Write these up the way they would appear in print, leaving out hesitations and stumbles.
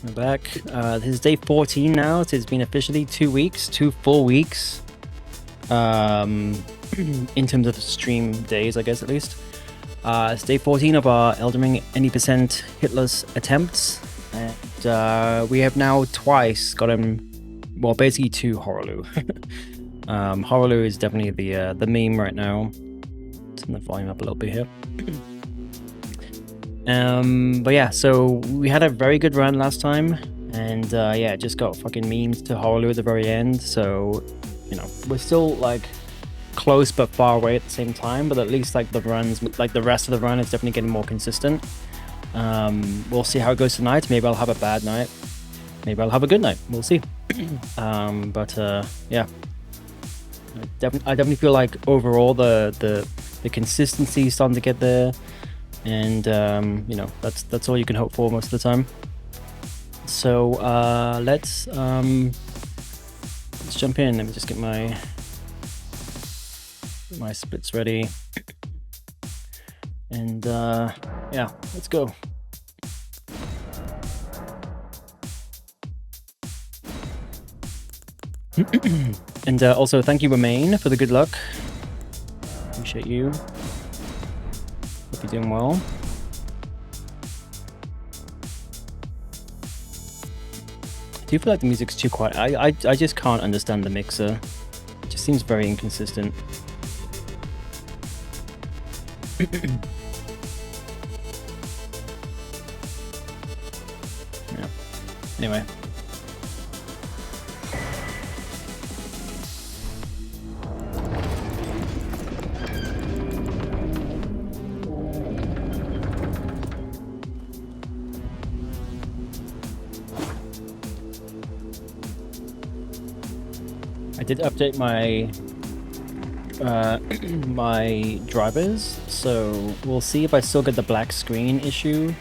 We're back. This is day 14 now. So it's been officially 2 weeks, 2 full weeks. In terms of stream days, I guess, at least. It's day 14 of our Elden Ring any percent hitless attempts. And we have now twice gotten, well, basically 2 Horaloo. Horaloo is definitely the meme right now. Turn the volume up a little bit here. But yeah, so we had a very good run last time, and yeah, just got fucking memed to Horaloo at the very end, so, you know, we're still, like, close but far away at the same time, but at least, like, the runs, like, the rest of the run is definitely getting more consistent. We'll see how it goes tonight. Maybe I'll have a bad night. Maybe I'll have a good night. We'll see. But yeah. I definitely feel like overall the consistency is starting to get there. And you know, that's all you can hope for most of the time. So let's jump in. Let me just get my splits ready, and yeah, let's go. And also thank you, Remain, for the good luck. Appreciate you. Hope you're doing well. Do you feel like the music's too quiet? I just can't understand the mixer. It just seems very inconsistent. Yeah. Anyway. I did update my my drivers, so we'll see if I still get the black screen issue.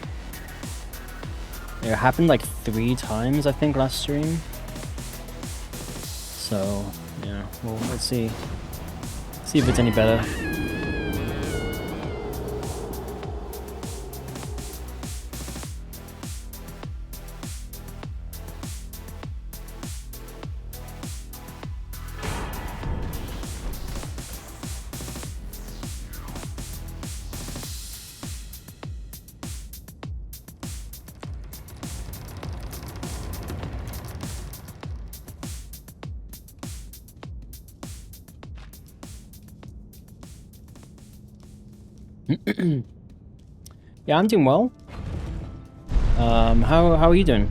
It happened like 3 times, I think, last stream. So yeah, well, let's see if it's any better. Yeah, I'm doing well. How are you doing?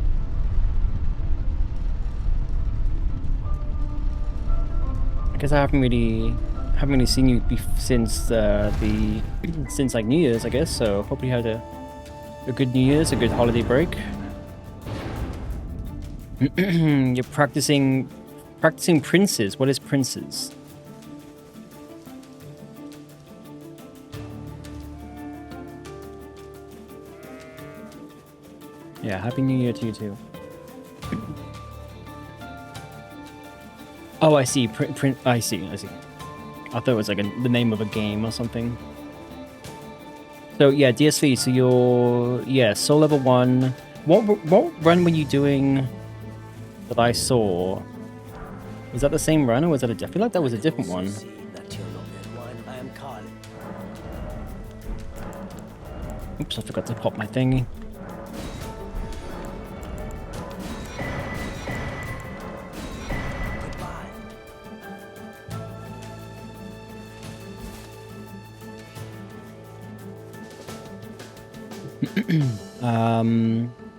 I guess I haven't really seen you since since like New Year's, I guess. So hopefully you had a good New Year's, a good holiday break. You're practicing princes. What is princes? Yeah, Happy New Year to you too. Oh, I see. I see. I thought it was like the name of a game or something. So yeah, DSV. So you're soul level 1. What run were you doing that I saw? Was that the same run, or was that I feel like that was a different one. Oops, I forgot to pop my thingy.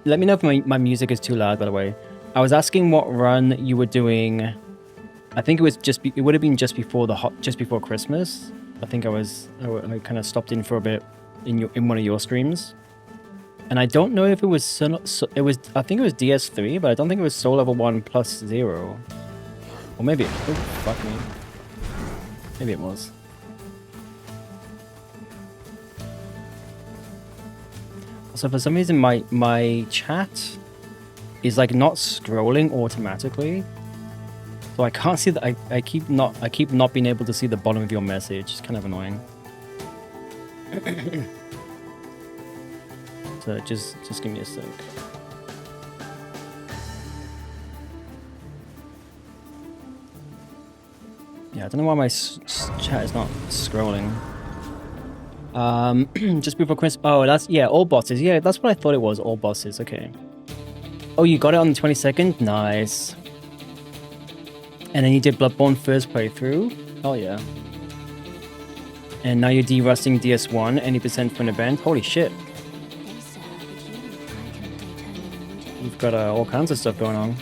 Let me know if my music is too loud, by the way. I was asking what run you were doing. I think it was it would have been just before Christmas. I think I kind of stopped in for a bit in one of your streams. And I don't know if it was I think it was DS3, but I don't think it was Soul Level 1 plus 0. Or maybe oh fuck me. Maybe it was. So for some reason my chat is like not scrolling automatically. So I can't see that I keep not being able to see the bottom of your message. It's kind of annoying. So just give me a sec. Yeah, I don't know why my chat is not scrolling. Just before Christmas. Oh, that's, yeah, all bosses. Yeah, that's what I thought it was, all bosses. Okay. Oh, you got it on the 22nd? Nice. And then you did Bloodborne first playthrough? Oh, yeah. And now you're de-rusting DS1, any percent for an event? Holy shit. You've got all kinds of stuff going on.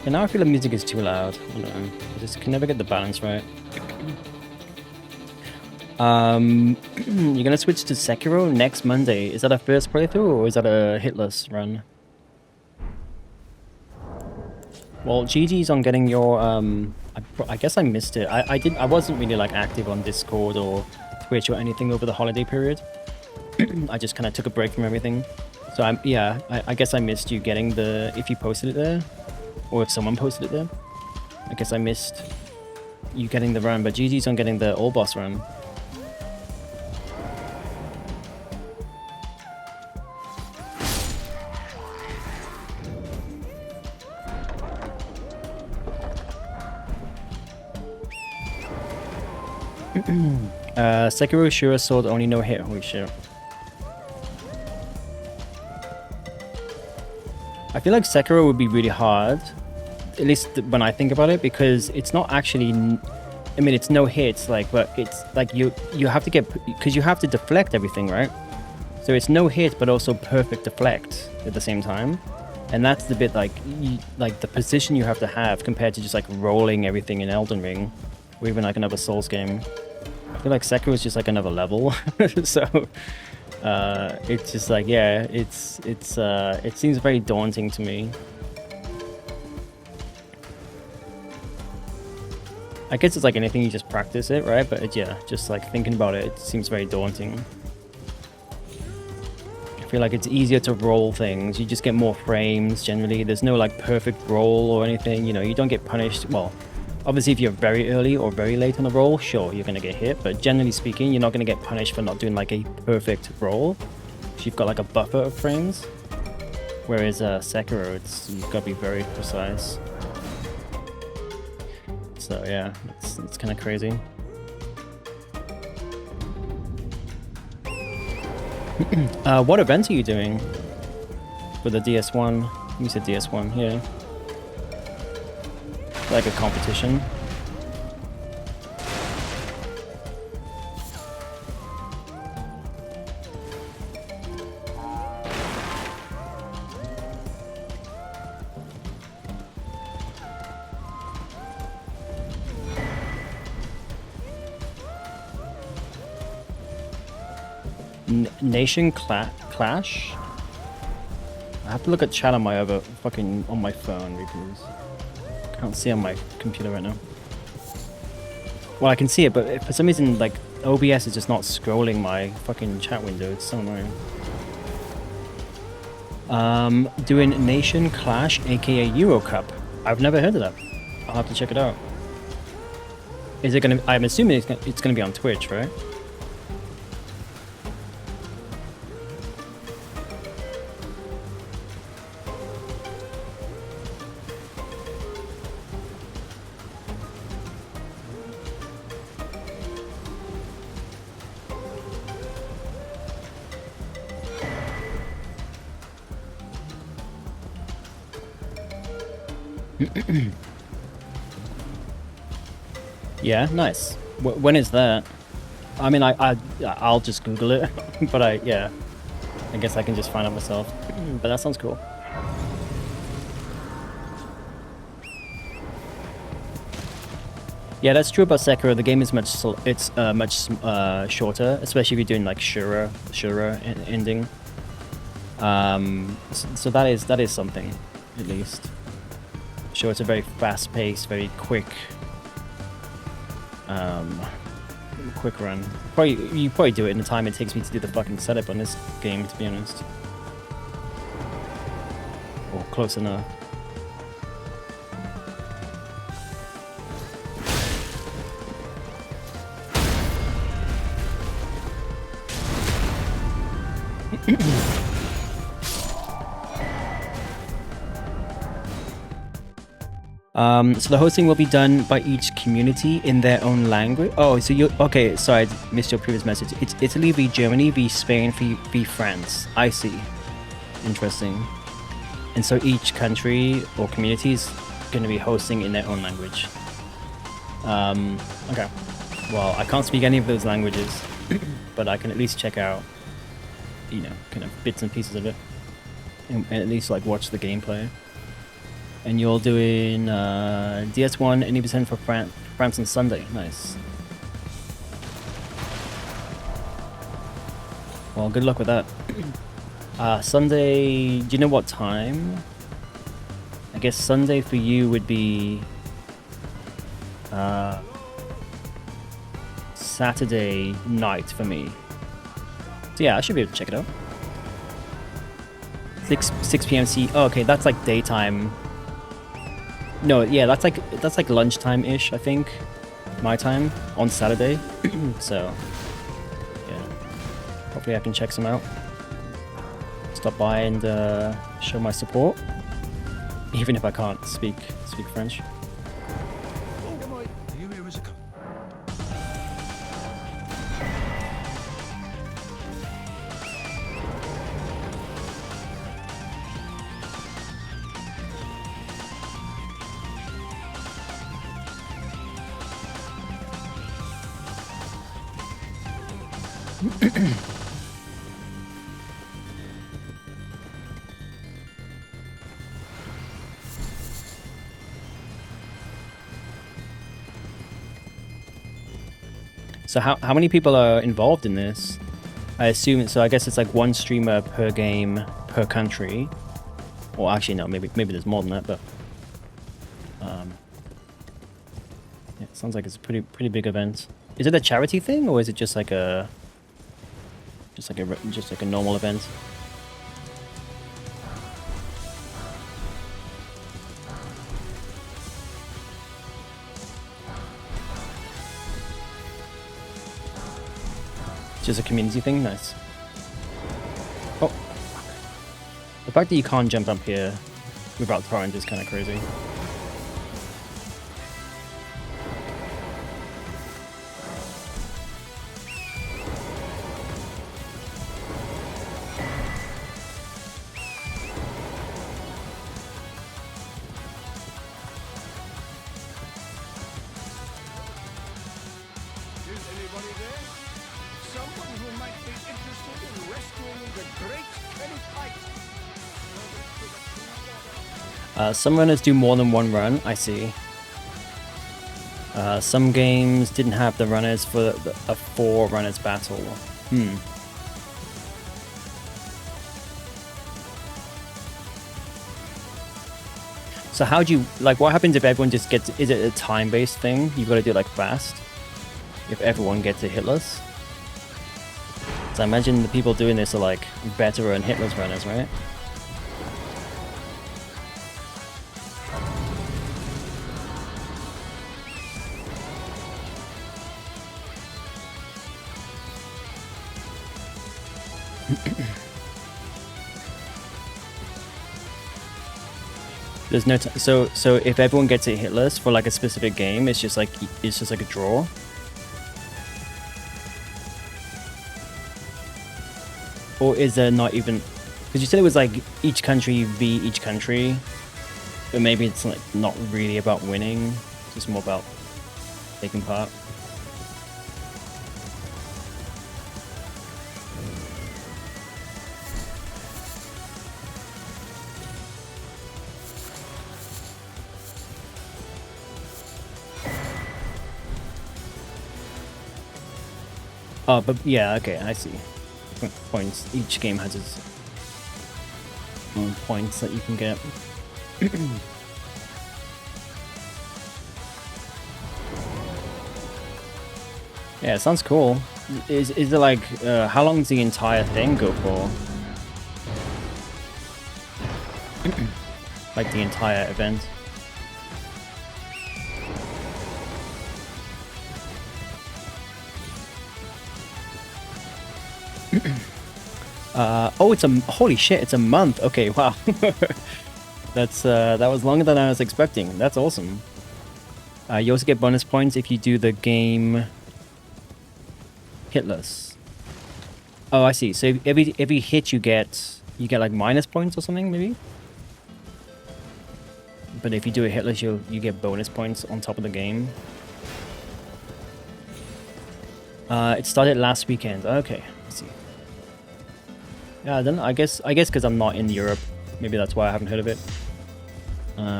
And now I feel the music is too loud. I don't know. I just can never get the balance right. You're gonna switch to Sekiro next Monday. Is that a first playthrough or is that a Hitless run? Well, GG's on getting your I guess I missed it. I wasn't really like active on Discord or Twitch or anything over the holiday period. I just kind of took a break from everything. So I guess I missed you getting the, if you posted it there or if someone posted it there. I guess I missed you getting the run, but GG's on getting the all boss run. Sekiro Shura Sword only no hit. Holy shit. I feel like Sekiro would be really hard, at least when I think about it, because it's not actually, I mean, it's no hits, like, but it's like you have to get, because you have to deflect everything, right? So it's no hit, but also perfect deflect at the same time. And that's the bit, like, like the position you have to have compared to just like rolling everything in Elden Ring, or even like another Souls game. I feel like Sekiro is just like another level. So it's just like, yeah, it seems very daunting to me. I guess it's like anything, you just practice it, right? But yeah, just like thinking about it, it seems very daunting. I feel like it's easier to roll things. You just get more frames generally. There's no like perfect roll or anything, you know, you don't get punished. Well, obviously if you're very early or very late on the roll, sure, you're going to get hit. But generally speaking, you're not going to get punished for not doing like a perfect roll. You've got like a buffer of frames. Whereas Sekiro, you've got to be very precise. So yeah, it's kind of crazy. What event are you doing for the DS1? You said DS1, yeah. Like a competition. Nation Clash? I have to look at chat on my other fucking, on my phone because I can't see on my computer right now. Well, I can see it, but for some reason, like, OBS is just not scrolling my fucking chat window. It's so annoying. Doing Nation Clash, aka Euro Cup. I've never heard of that. I'll have to check it out. Is it gonna, I'm assuming it's gonna be on Twitch, right? Yeah, nice. When is that? I mean, I'll just Google it, but yeah, I guess I can just find out myself. But that sounds cool. Yeah, that's true about Sekiro. The game is much shorter, especially if you're doing like Shura ending. So that is something, at least. Sure, it's a very fast-paced, very quick run. You probably do it in the time it takes me to do the fucking setup on this game, to be honest. Or close enough. So the hosting will be done by each community in their own language. Oh, so you okay? Sorry, I missed your previous message. It's Italy v Germany v Spain v France. I see. Interesting. And so each country or community is going to be hosting in their own language. Okay. Well, I can't speak any of those languages, but I can at least check out, you know, kind of bits and pieces of it, and at least like watch the gameplay. And you're doing DS1 80% for France on Sunday. Nice. Well, good luck with that. Sunday, do you know what time? I guess Sunday for you would be Saturday night for me. So yeah, I should be able to check it out. 6 p.m. C. Oh, okay, that's like daytime. No, yeah, that's like lunchtime-ish, I think, my time on Saturday. So yeah, hopefully I can check some out. Stop by and show my support, even if I can't speak French. So how many people are involved in this? I assume so. I guess it's like one streamer per game per country, or actually no, maybe there's more than that. But yeah, it sounds like it's a pretty big event. Is it a charity thing, or is it just like a normal event? Just a community thing? Nice. Oh. The fact that you can't jump up here without torrent is kind of crazy. Some runners do more than one run, I see. Some games didn't have the runners for a 4 runners battle. So how do you, like, what happens if everyone just gets, is it a time-based thing? You've got to do it like fast? If everyone gets it hitless? So I imagine the people doing this are like veteran hitless runners, right? There's no so if everyone gets it hitless for like a specific game, it's just like a draw. Or is there not even, because you said it was like each country v each country, but maybe it's like not really about winning, it's just more about taking part. Oh, but yeah, okay, I see. Points. Each game has its own points that you can get. Yeah, it sounds cool. Is it like, how long does the entire thing go for? Like the entire event? Oh, it's a, holy shit, it's a month. Okay, wow. That was longer than I was expecting. That's awesome. You also get bonus points if you do the game Hitless. Oh, I see. So every hit you get like minus points or something, maybe. But if you do a Hitless, you get bonus points on top of the game. It started last weekend. Okay, let's see. Yeah, then I guess because I'm not in Europe, maybe that's why I haven't heard of it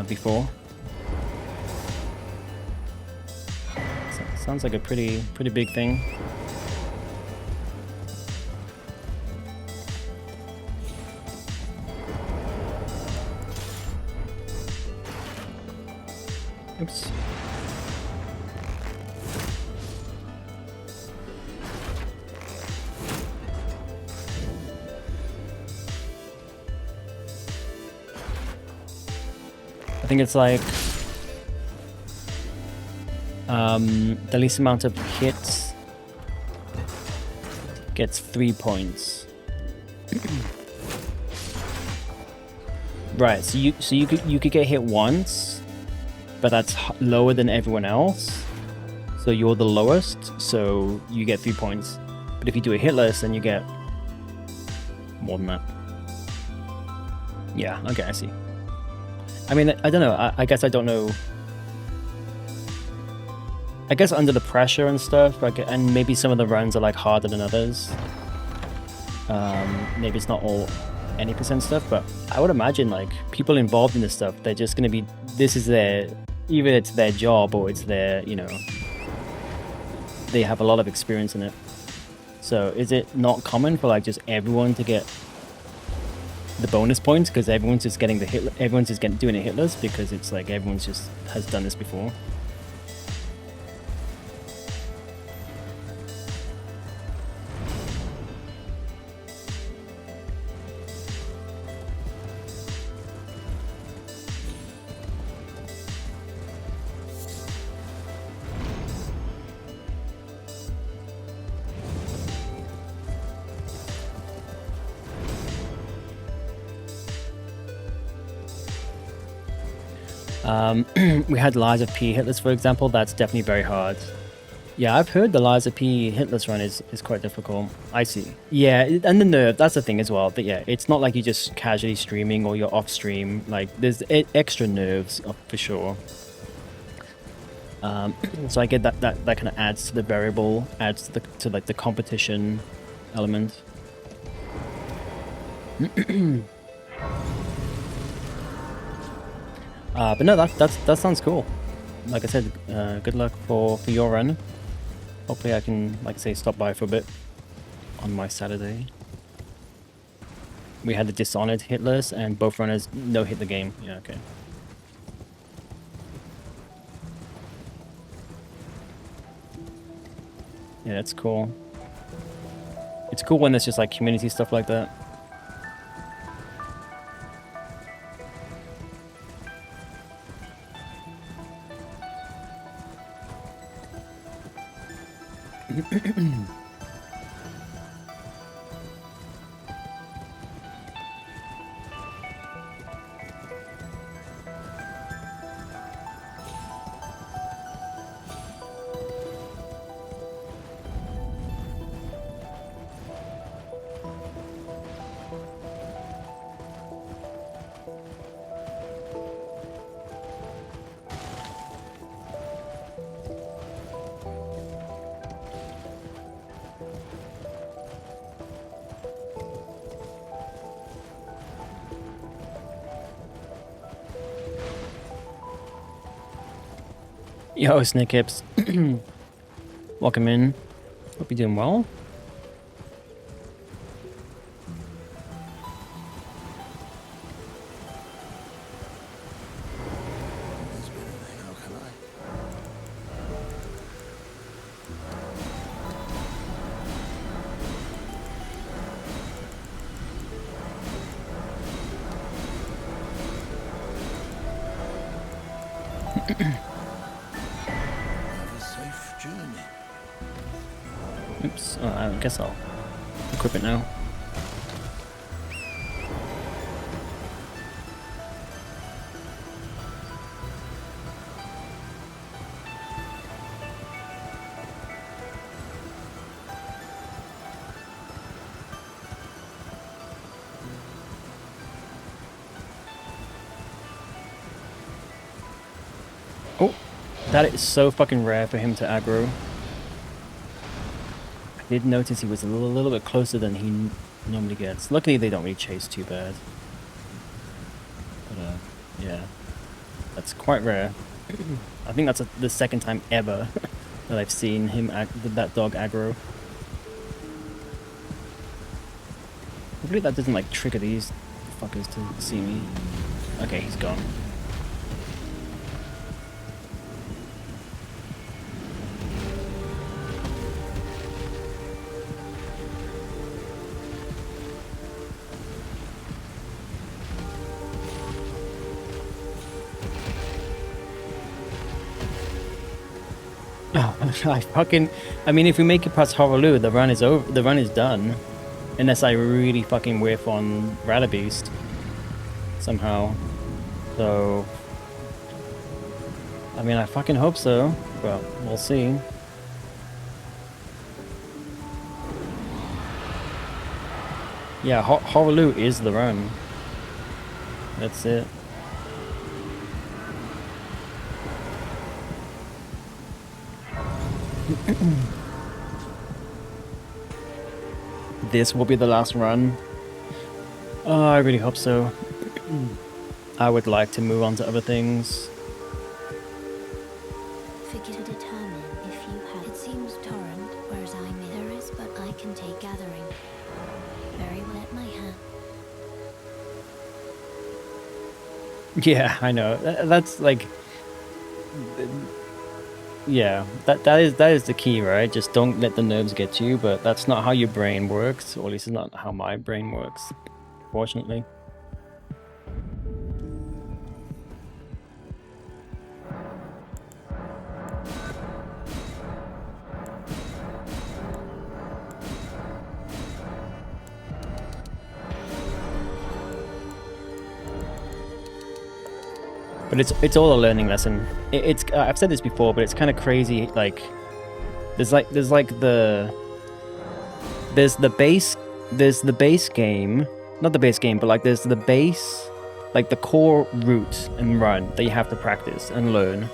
before. So, sounds like a pretty big thing. Oops. I think it's like the least amount of hits gets 3 points. Right, so you could get hit once, but that's lower than everyone else. So you're the lowest, so you get 3 points. But if you do a hitless, then you get more than that. Yeah, okay, I see. I mean, I don't know. I guess I don't know. I guess under the pressure and stuff, like, and maybe some of the runs are like harder than others. Maybe it's not all any percent stuff, but I would imagine like people involved in this stuff, they're just going to be, this is their, either it's their job or it's their, you know, they have a lot of experience in it. So is it not common for like just everyone to get the bonus points because everyone's just getting the hit, everyone's just doing a hitless because it's like everyone's just has done this before? We had Liza P hitless, for example. That's definitely very hard. Yeah, I've heard the Liza P hitless run is quite difficult. I see. Yeah, and the nerve, that's the thing as well. But yeah, it's not like you're just casually streaming or you're off stream. Like, there's extra nerves for sure. So I get that kind of adds to the variable, adds to like the competition element. But no, that sounds cool. Like I said, good luck for your run. Hopefully I can, like I say, stop by for a bit on my Saturday. We had the Dishonored hitless and both runners no hit the game. Yeah, okay. Yeah, that's cool. It's cool when there's just like community stuff like that. Yo, Snake Hips. Welcome in. Hope you're doing well. Oops, I guess I'll equip it now. That is so fucking rare for him to aggro. I did notice he was a little bit closer than he normally gets. Luckily, they don't really chase too bad. But, yeah. That's quite rare. I think that's the second time ever that I've seen him that dog aggro. Hopefully that doesn't, like, trigger these fuckers to see me. Okay, he's gone. I mean, if we make it past Horaloo, the run is over. The run is done, unless I really fucking whiff on Radabeast somehow. So, I mean, I fucking hope so, but we'll see. Yeah, Horaloo is the run. That's it. This will be the last run. Oh, I really hope so. I would like to move on to other things. Figure to determine if you have. It seems torrent, whereas there is, but I can take gathering. Very well at my hand. Yeah, I know. That's like. Yeah, that is the key, right? Just don't let the nerves get you, but that's not how your brain works, or at least it's not how my brain works, fortunately. But it's all a learning lesson. It's I've said this before, but it's kind of crazy. Like there's the base game, not the base game, but like there's the base, like the core route and run that you have to practice and learn.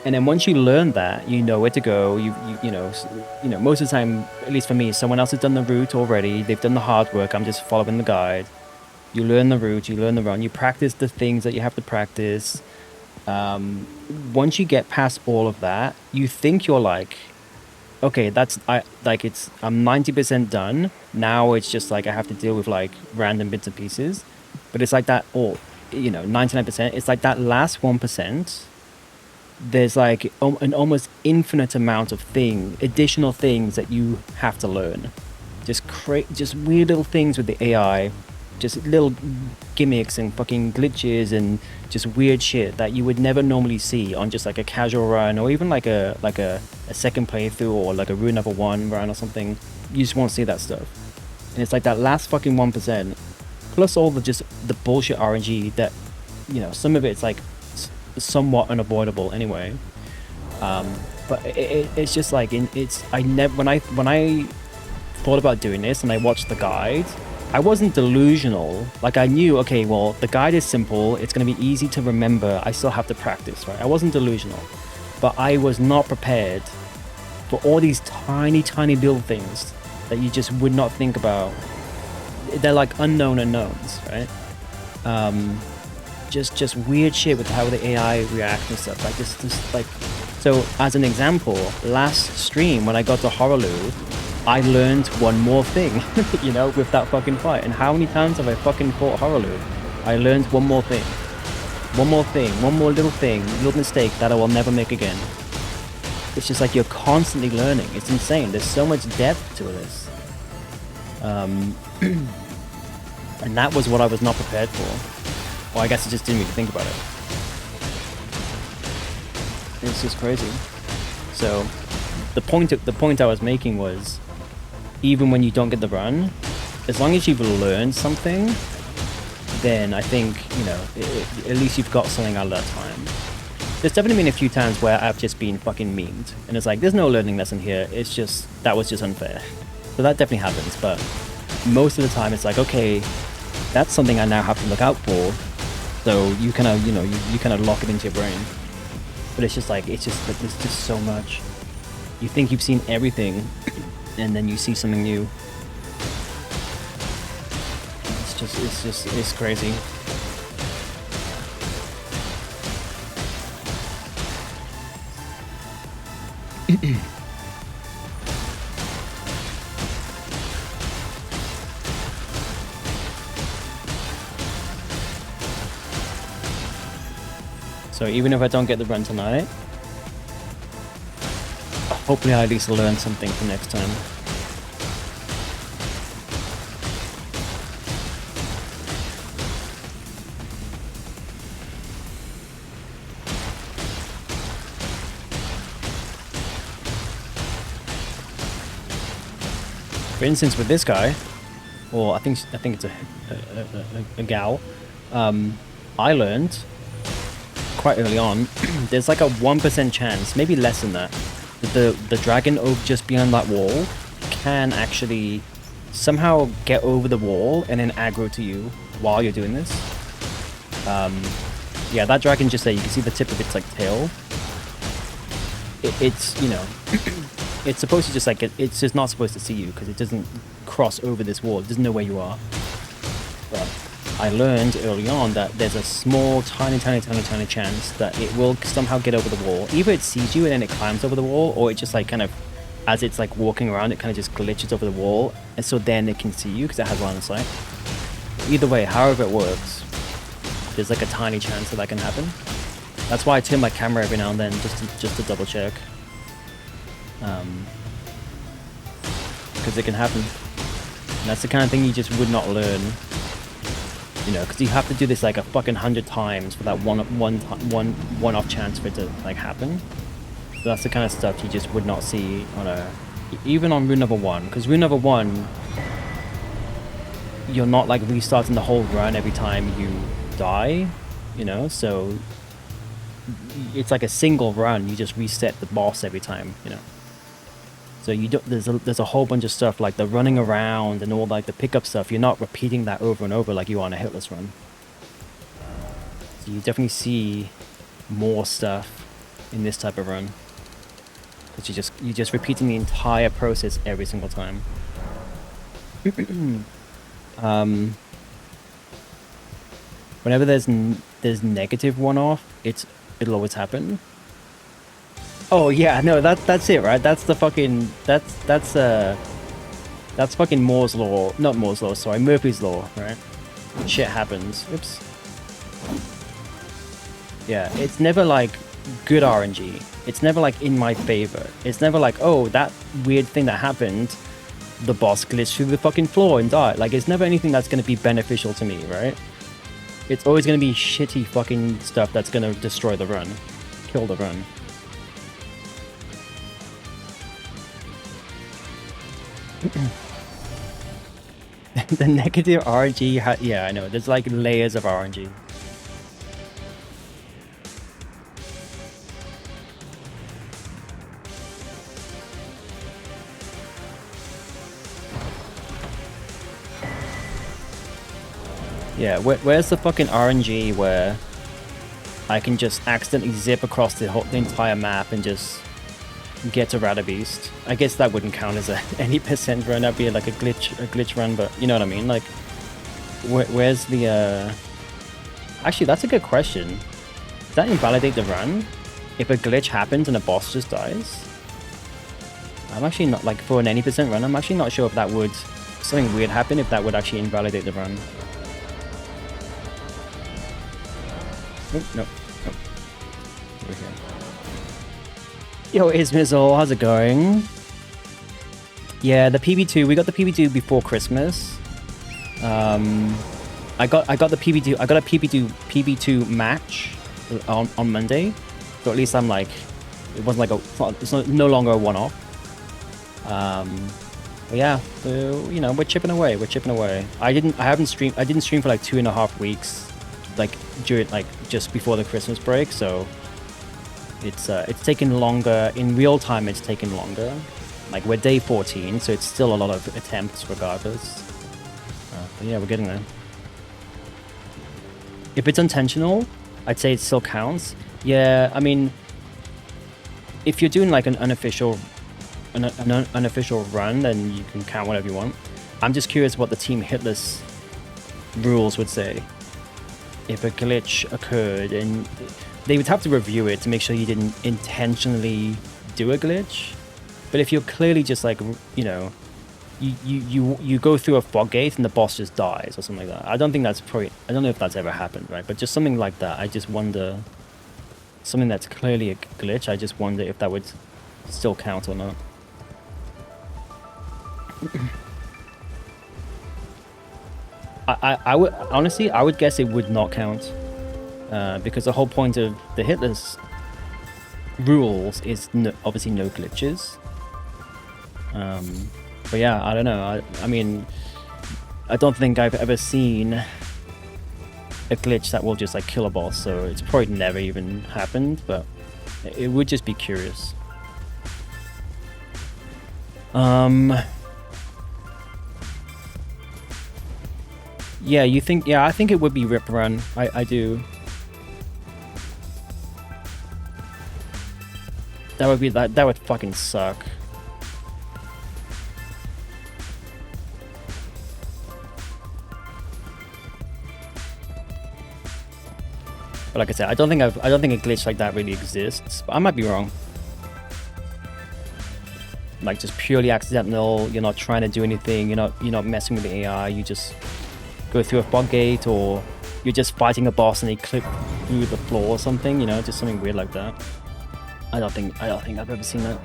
And then once you learn that, you know where to go. You know most of the time, at least for me, someone else has done the route already. They've done the hard work. I'm just following the guide. You learn the route, you learn the run, you practice the things that you have to practice. Once you get past all of that, you think you're like, okay, I'm 90% done. Now it's just like I have to deal with like random bits and pieces. But it's like that, or 99%. It's like that last 1%. There's like an almost infinite amount of additional things that you have to learn. Just weird little things with the AI. Just little gimmicks and fucking glitches and just weird shit that you would never normally see on just like a casual run, or even like a second playthrough, or like a Rune Level 1 run or something. You just won't see that stuff. And it's like that last fucking 1%, plus all the bullshit RNG that, some of it's like somewhat unavoidable anyway. But it's just like, when I thought about doing this and I watched the guide, I wasn't delusional. Like I knew, okay, well, the guide is simple. It's going to be easy to remember. I still have to practice, right? I wasn't delusional, but I was not prepared for all these tiny, tiny little things that you just would not think about. They're like unknown unknowns, right? Just weird shit with how the AI reacts and stuff. Like just like, so as an example, last stream when I got to Horaloo, I learned one more thing, with that fucking fight. And how many times have I fucking fought Horaloo? I learned one more thing. One more little mistake that I will never make again. It's just like you're constantly learning. It's insane. There's so much depth to this. And that was what I was not prepared for. Well, I guess I just didn't really think about it. It's just crazy. So, the point I was making was, even when you don't get the run, as long as you've learned something, then I think, at least you've got something out of that time. There's definitely been a few times where I've just been fucking memed, and it's like, there's no learning lesson here, it's just, that was just unfair. So that definitely happens, but most of the time it's like, okay, that's something I now have to look out for, so you kind of, you kind of lock it into your brain. But it's just like, there's just so much. You think you've seen everything, and then you see something new. It's crazy. So even if I don't get the run tonight, hopefully I at least learn something for next time. For instance, with this guy, or I think it's a gal, I learned quite early on, there's like a 1% chance, maybe less than that, that the dragon over just behind that wall can actually somehow get over the wall and then aggro to you while you're doing this. Yeah, that dragon just there, you can see the tip of its like tail. It's, you know, it's supposed to just like, it's just not supposed to see you because it doesn't cross over this wall. It doesn't know where you are. But I learned early on that there's a small, tiny chance that it will somehow get over the wall. Either it sees you and then it climbs over the wall, or it just like kind of, as it's like walking around, it kind of just glitches over the wall, and so then it can see you because it has line of sight. Either way, however it works, there's like a tiny chance that can happen. That's why I turn my camera every now and then just to double check. Because it can happen. And that's the kind of thing you just would not learn. You know, because you have to do this like a fucking 100 times for that one-off chance for it to like happen. So that's the kind of stuff you just would not see on even on rune number 1. Because rune number 1, you're not like restarting the whole run every time you die, you know, so it's like a single run. You just reset the boss every time, you know. So you don't, there's a whole bunch of stuff like the running around and all like the pickup stuff. You're not repeating that over and over like you are on a Hitless run. So you definitely see more stuff in this type of run. Because you're just repeating the entire process every single time. Whenever there's negative one-off, it'll always happen. Oh yeah, no, that's it, right? That's the fucking that's fucking Moore's law, not Moore's law, sorry, Murphy's law, right? Shit happens. Oops. Yeah, it's never like good RNG. It's never like in my favor. It's never like, oh, that weird thing that happened, the boss glitched through the fucking floor and died. Like, it's never anything that's gonna be beneficial to me, right? It's always gonna be shitty fucking stuff that's gonna destroy the run, kill the run. The negative RNG, yeah, I know. There's like layers of RNG. Yeah, where's the fucking RNG where I can just accidentally zip across the entire map and just get to Radabeast? I guess that wouldn't count as any percent run. That'd be like a glitch run, but you know what I mean? Like, where's the Actually, that's a good question. Does that invalidate the run if a glitch happens and a boss just dies? I'm actually not, like, for an any percent run, I'm actually not sure if that would, something weird happen, if that would actually invalidate the run. Oh, no. Over here. Yo, Ismizzle, how's it going? Yeah, the PB2, we got the PB2 before Christmas. I got the PB2, I got a PB2 match on Monday. So at least I'm like, it wasn't like it's no longer a one-off. But yeah, so, you know, we're chipping away. I didn't stream for like 2.5 weeks, like during, like, just before the Christmas break, so it's taken longer. In real time, it's taken longer. Like, we're day 14, so it's still a lot of attempts regardless. But yeah, we're getting there. If it's intentional, I'd say it still counts. Yeah, I mean, if you're doing like an unofficial unofficial run, then you can count whatever you want. I'm just curious what the Team Hitless rules would say if a glitch occurred, and they would have to review it to make sure you didn't intentionally do a glitch. But if you're clearly just like, you know, you go through a fog gate and the boss just dies or something like that. I don't think that's probably, I don't know if that's ever happened, right? But just something like that, I just wonder, something that's clearly a glitch, I just wonder if that would still count or not. I would honestly, I would guess it would not count, because the whole point of the Hitless rules is obviously no glitches. But yeah, I don't know. I mean, I don't think I've ever seen a glitch that will just like kill a boss, so it's probably never even happened. But it would just be curious. Yeah, you think? Yeah, I think it would be Rip Run. I do. That would be that. That would fucking suck. But like I said, I don't think a glitch like that really exists. But I might be wrong. Like just purely accidental. You're not trying to do anything. You're not messing with the AI. You just go through a fog gate, or you're just fighting a boss and they clip through the floor or something. You know, just something weird like that. I don't think I've ever seen that.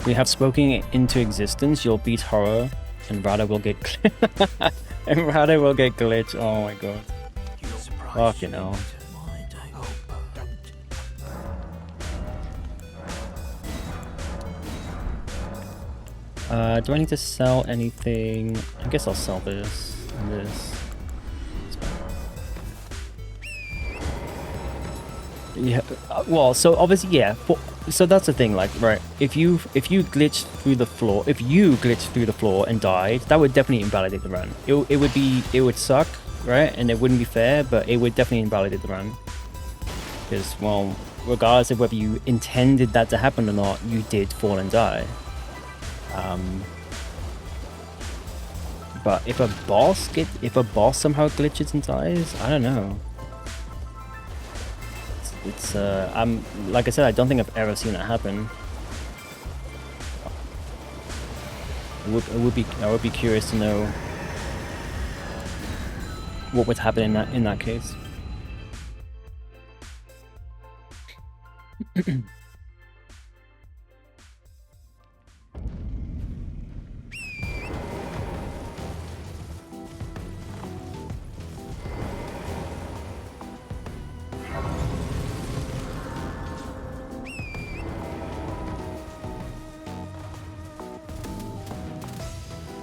We have spoken into existence. You'll beat horror, and Rada will get glitch. Oh my god. Fucking hell. Do I need to sell anything? I guess I'll sell this and this. Yeah, well, so obviously, yeah. So that's the thing, like, right? If you glitch through the floor, and died, that would definitely invalidate the run. It would suck, right? And it wouldn't be fair, but it would definitely invalidate the run. Because, well, regardless of whether you intended that to happen or not, you did fall and die. But if a boss somehow glitches and dies, I don't know. It's I'm like I said, I don't think I've ever seen that happen. I would be curious to know what would happen in that case.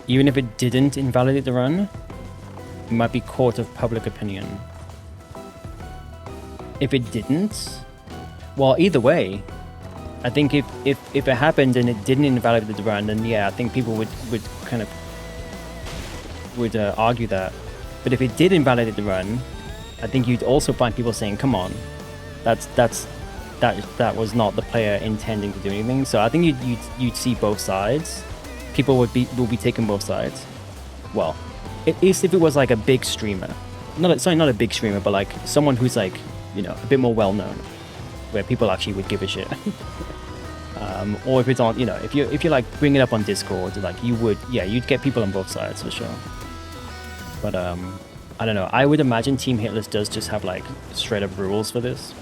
Even if it didn't invalidate the run, it might be court of public opinion. If it didn't, well, either way, I think if it happened and it didn't invalidate the run, then yeah, I think people would kind of argue that. But if it did invalidate the run, I think you'd also find people saying, "Come on, that was not the player intending to do anything." So I think you'd see both sides. People will be taking both sides. Well, at least if it was like a big streamer, not a big streamer, but like someone who's like, you know, a bit more well known, where people actually would give a shit. Or if it's on, you know, if you like bring it up on Discord, like you'd get people on both sides for sure. But I don't know. I would imagine Team Hitless does just have like straight up rules for this.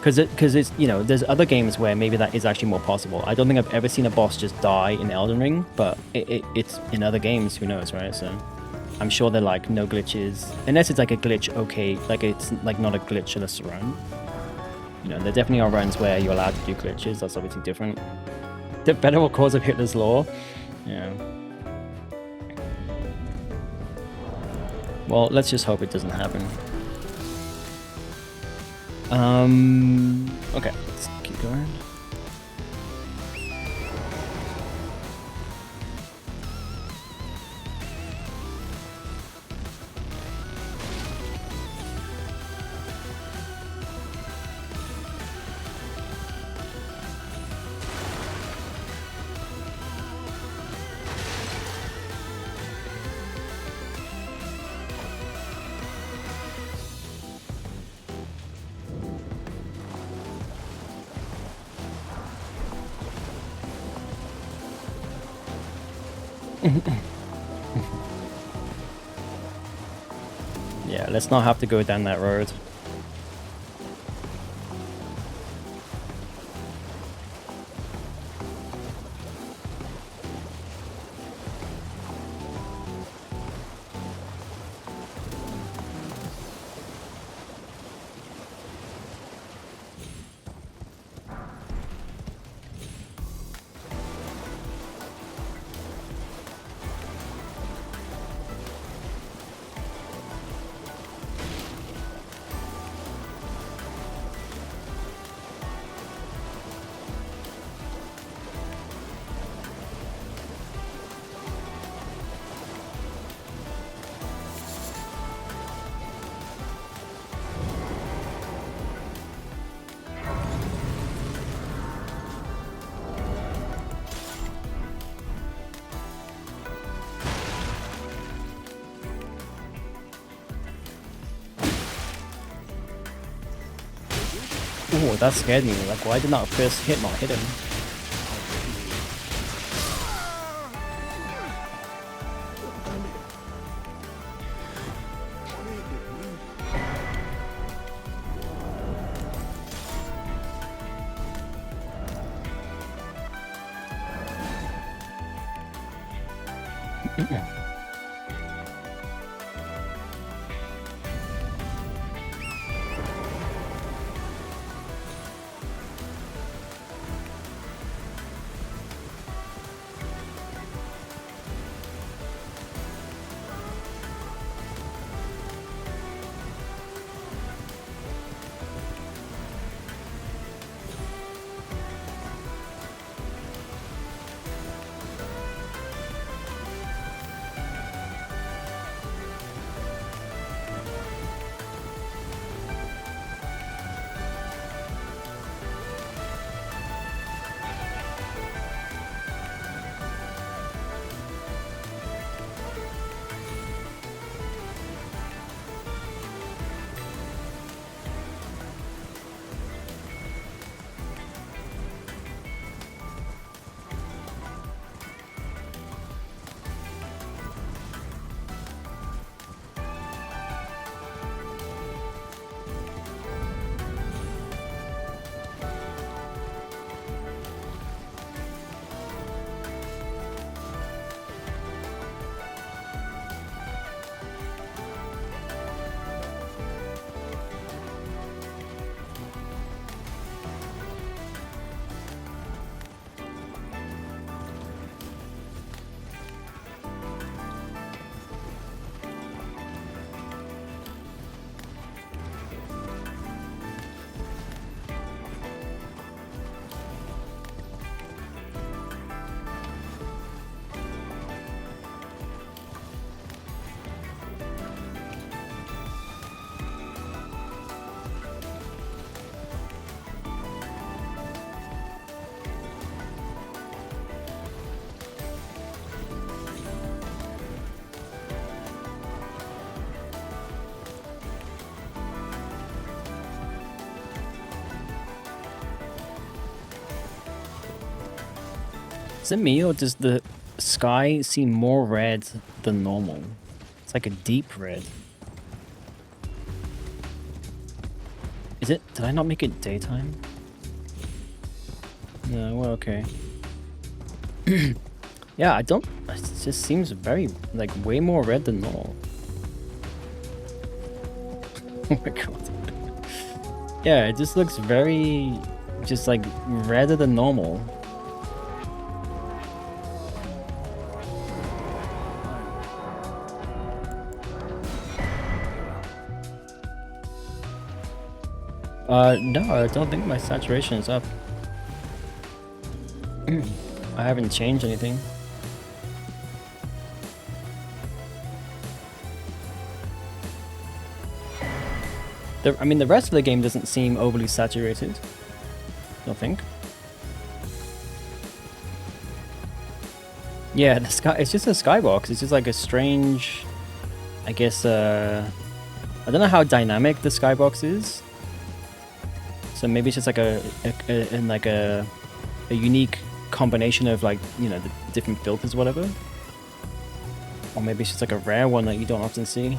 Because it's, you know, there's other games where maybe that is actually more possible. I don't think I've ever seen a boss just die in Elden Ring, but it's in other games, who knows, right? So I'm sure they're like no glitches, unless it's like a glitch, okay, like it's like not a glitchless run. You know, there definitely are runs where you're allowed to do glitches. That's obviously different. The federal cause of Hitler's law. Yeah. Well, let's just hope it doesn't happen. Okay, let's keep going. Yeah, let's not have to go down that road. Oh, that scared me. Like, why did that first hit not hit him? Is it me, or does the sky seem more red than normal? It's like a deep red. Is it? Did I not make it daytime? No, well, okay. Yeah, I don't... It just seems very, like, way more red than normal. Oh my god. Yeah, it just looks very... just, like, redder than normal. No, I don't think my saturation is up. I haven't changed anything. I mean, the rest of the game doesn't seem overly saturated. I don't think. Yeah, the sky, it's just a skybox. It's just like a strange, I guess, I don't know how dynamic the skybox is. So maybe it's just like a unique combination of, like, you know, the different filters or whatever. Or maybe it's just like a rare one that you don't often see.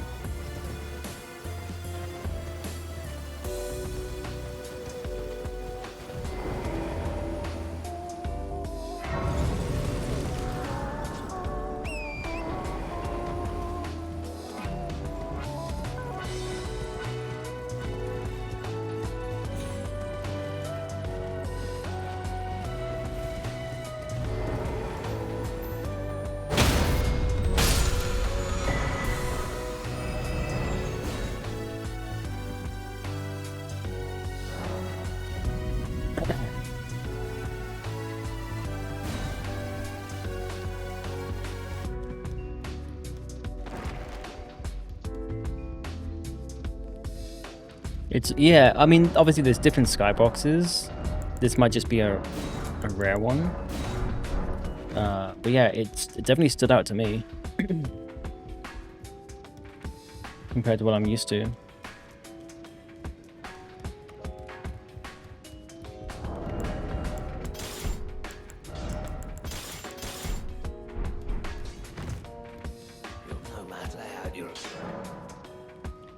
It's, yeah, I mean, obviously there's different skyboxes. This might just be a rare one. But yeah, it definitely stood out to me. Compared to what I'm used to.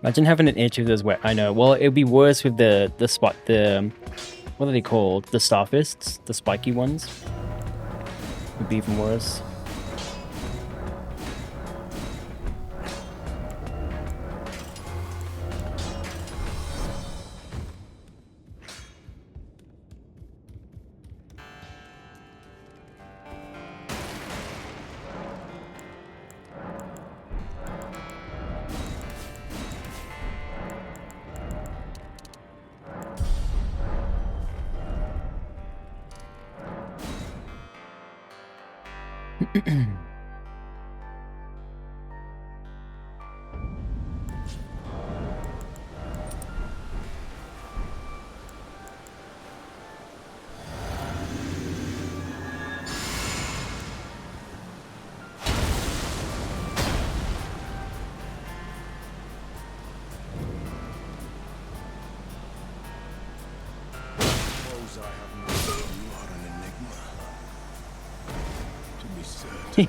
Imagine having an itch with those wet. I know. Well, it would be worse with the spot. What are they called? The starfists, the spiky ones. Would be even worse.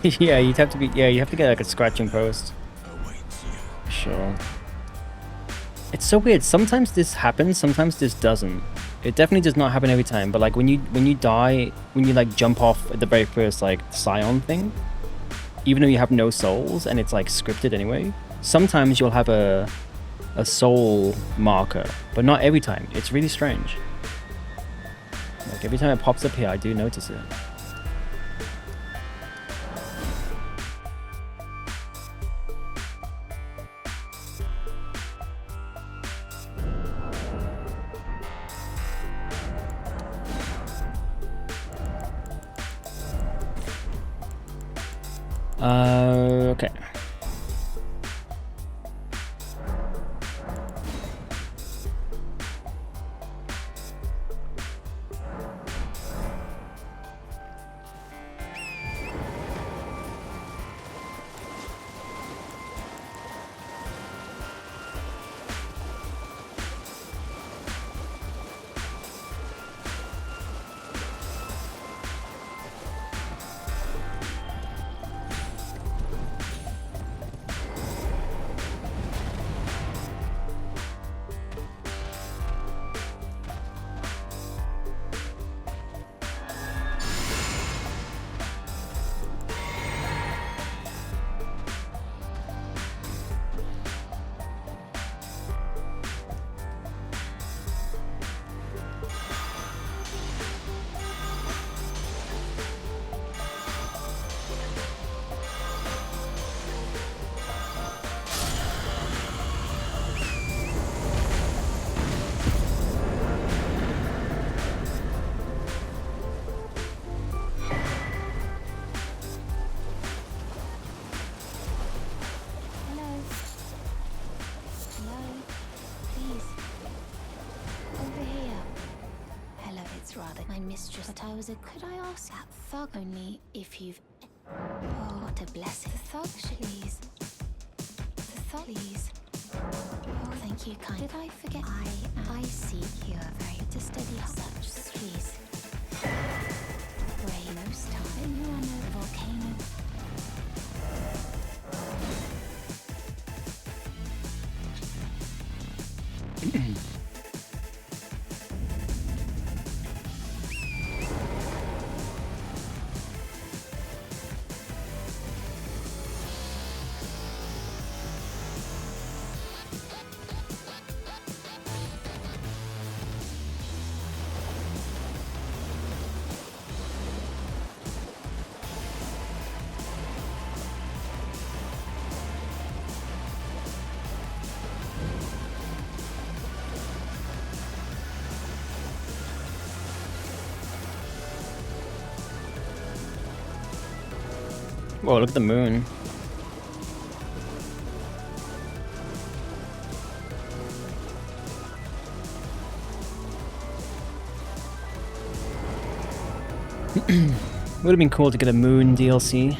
Yeah, you'd have to be. Yeah, you have to get like a scratching post. Sure. It's so weird. Sometimes this happens. Sometimes this doesn't. It definitely does not happen every time. But like when you die, when you like jump off at the very first like Scion thing, even though you have no souls and it's like scripted anyway, sometimes you'll have a soul marker, but not every time. It's really strange. Like every time it pops up here, I do notice it. Okay. Mistress, but I was a. Could I ask that thug only if you've. Oh, what a blessing. The thug, please. The thug, please. Oh, thank you, kind. Did I forget? I see you are very to steady such, please. Rain, no star, you are no volcano. Whoa, look at the moon. Would have been cool to get a moon DLC.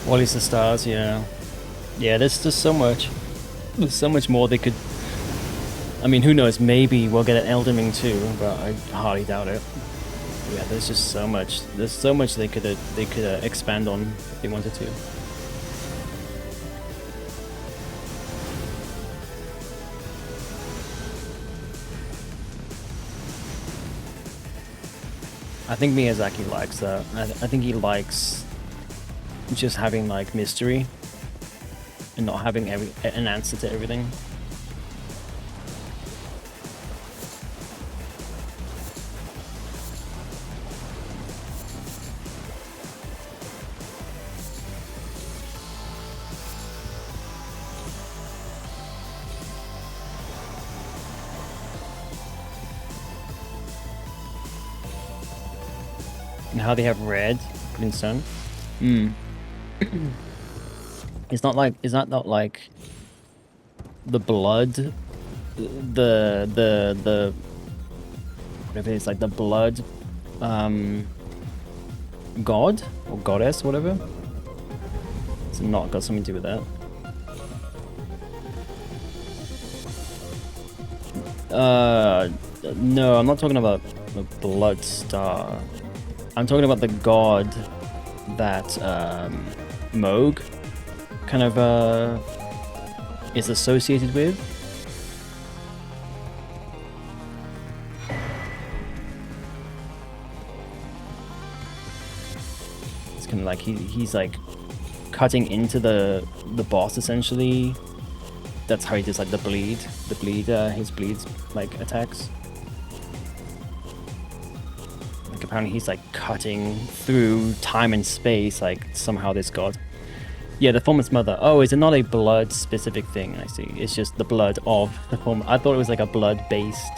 Wally's the stars, yeah. Yeah, there's just so much. There's so much more they could... I mean, who knows, maybe we'll get an Elden Ring too, but I hardly doubt it. Yeah, there's just so much. There's so much they could expand on if they wanted to. I think Miyazaki likes that. I think he likes just having like mystery and not having an answer to everything. And how they have red glintstone. It's not like, is that not like the blood, the whatever it is, like the blood god or goddess, whatever. It's not got something to do with that. No, I'm not talking about the blood star. I'm talking about the god that Moog kind of is associated with. It's kind of like he's like cutting into the boss essentially. That's how he does like his bleed like attacks. Like apparently he's like cutting through time and space, like somehow this god. Yeah, the Formless Mother. Oh, is it not a blood specific thing? I see. It's just the blood of the form. I thought it was like a blood based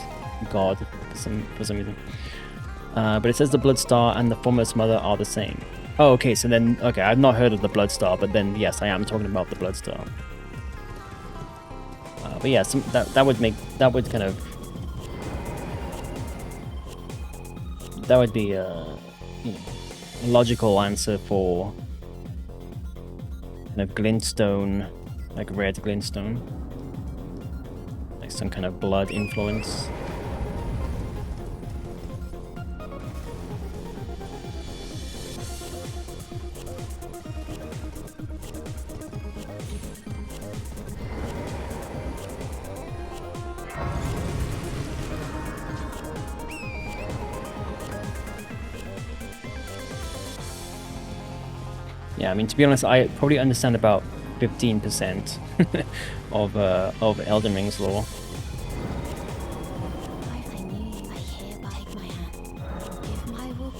god for some reason. But it says the Blood Star and the Formless Mother are the same. Oh, okay. So then, okay, I've not heard of the Blood Star, but then yes, I am talking about the Blood Star. But yeah, that would be you know, a logical answer for kind of glintstone, like red glintstone, like some kind of blood influence. Yeah, I mean, to be honest, I probably understand about 15% of Elden Ring's lore. I knew I hereby take my hand. Give my will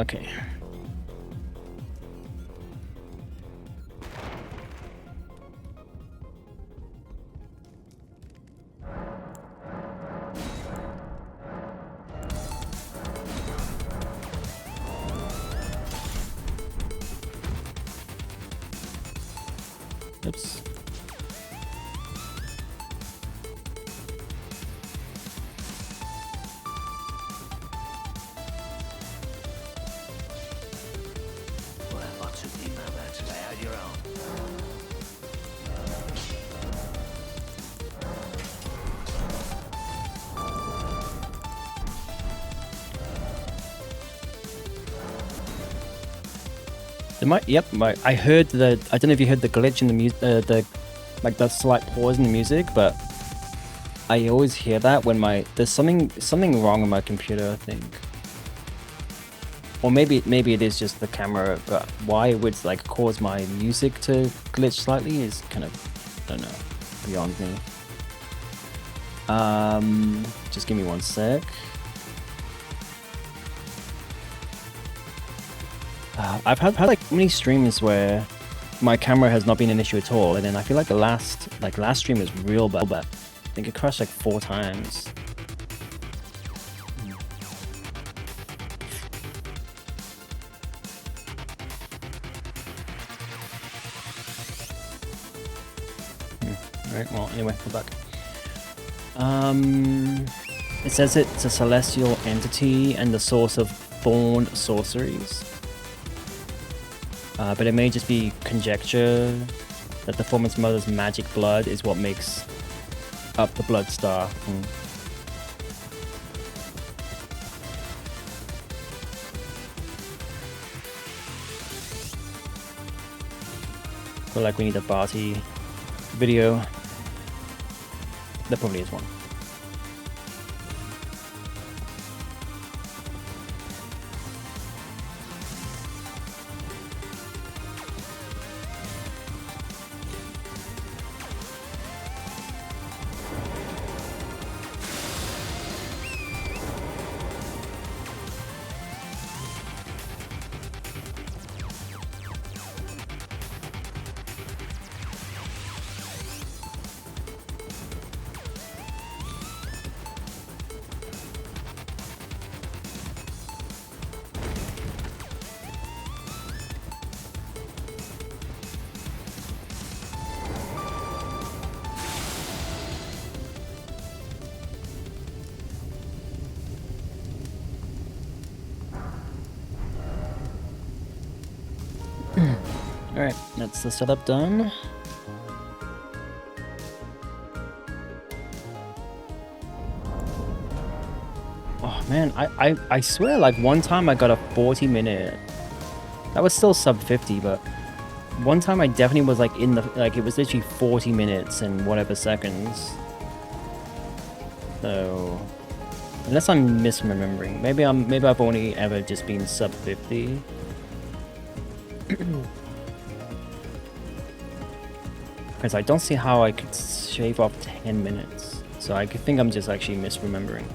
Okay. Oops. Yep, I heard the. I don't know if you heard the glitch in the music, like the slight pause in the music, but I always hear that when there's something wrong with my computer, I think, or maybe it is just the camera. But why it would like cause my music to glitch slightly is kind of, I don't know, beyond me. Just give me one sec. I've had like many streams where my camera has not been an issue at all, and then I feel like the last stream was real bad. I think it crashed like 4 times. Alright, well anyway, we're back. It says it's a celestial entity and the source of thorn sorceries. But it may just be conjecture that the Foreman's mother's magic blood is what makes up the blood star. Feel like we need a Barty video. There probably is one. Alright, that's the setup done. Oh man, I swear like one time I got a 40-minute. That was still sub 50, but one time I definitely was like in the, like it was literally 40 minutes and whatever seconds. So unless I'm misremembering, maybe I've only ever just been sub 50. Because I don't see how I could shave off 10 minutes. So I think I'm just actually misremembering.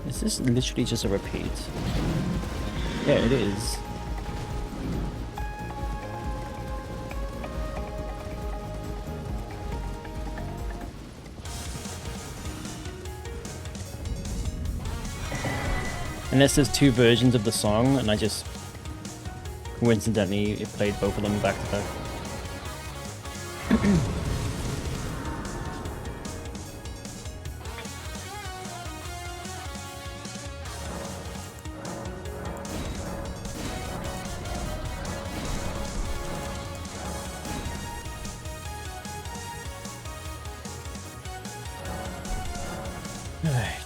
Is this literally just a repeat? Yeah, it is. Unless there's 2 versions of the song and I just coincidentally played both of them back to back. All right.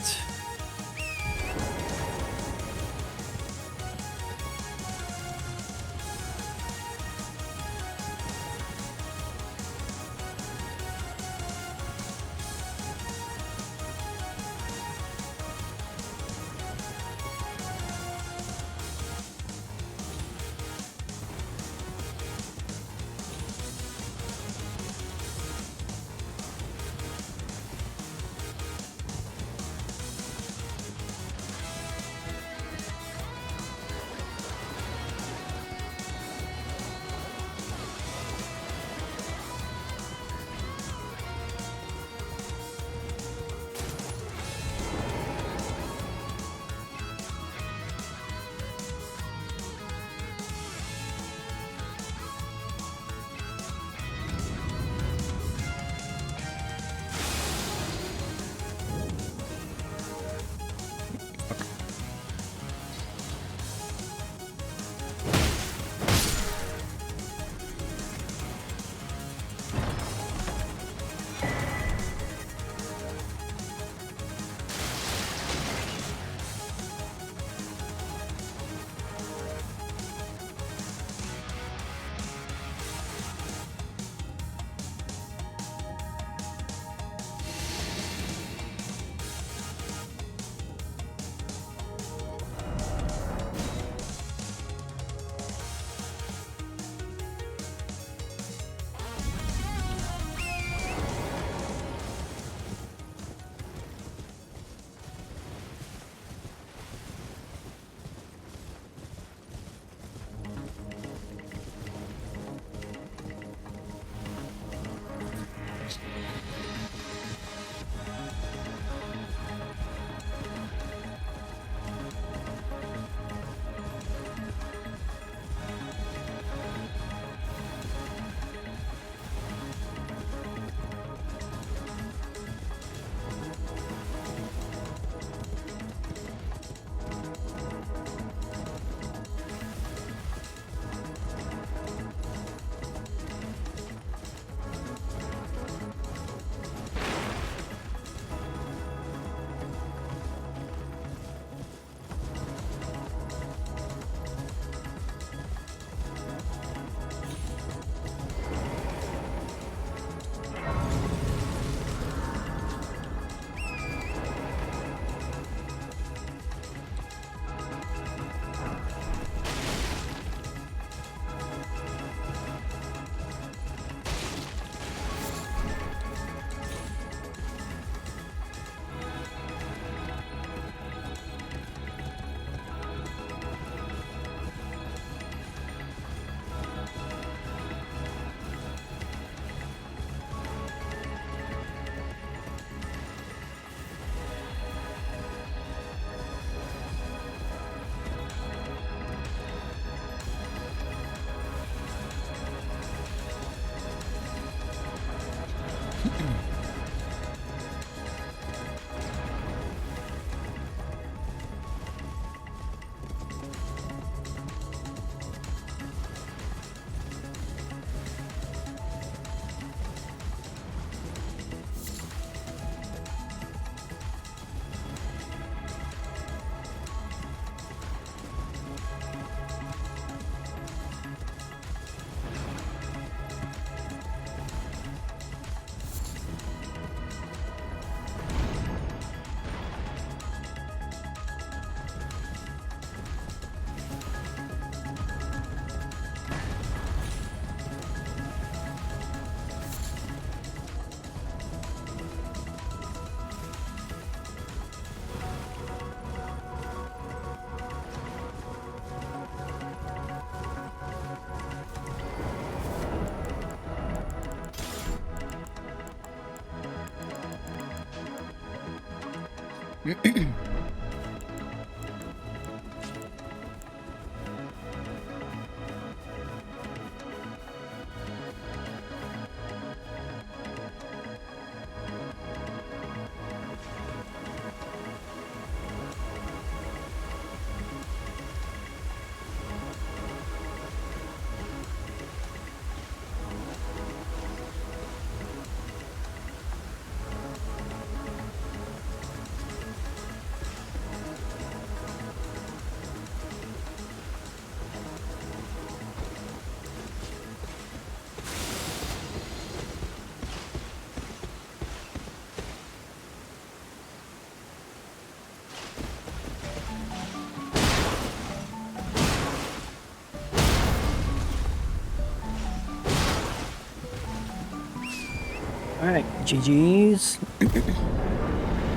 Alright, GG's.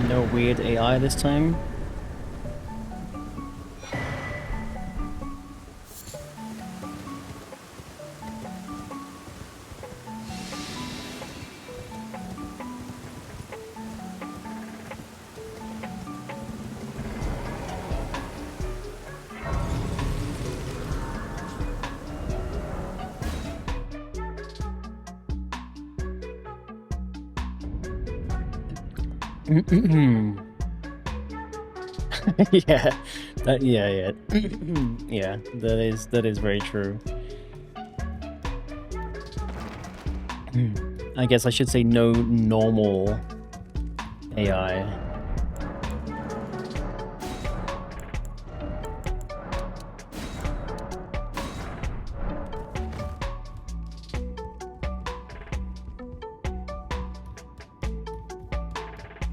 No weird AI this time. Yeah, yeah. Yeah, that is very true. I guess I should say no normal AI.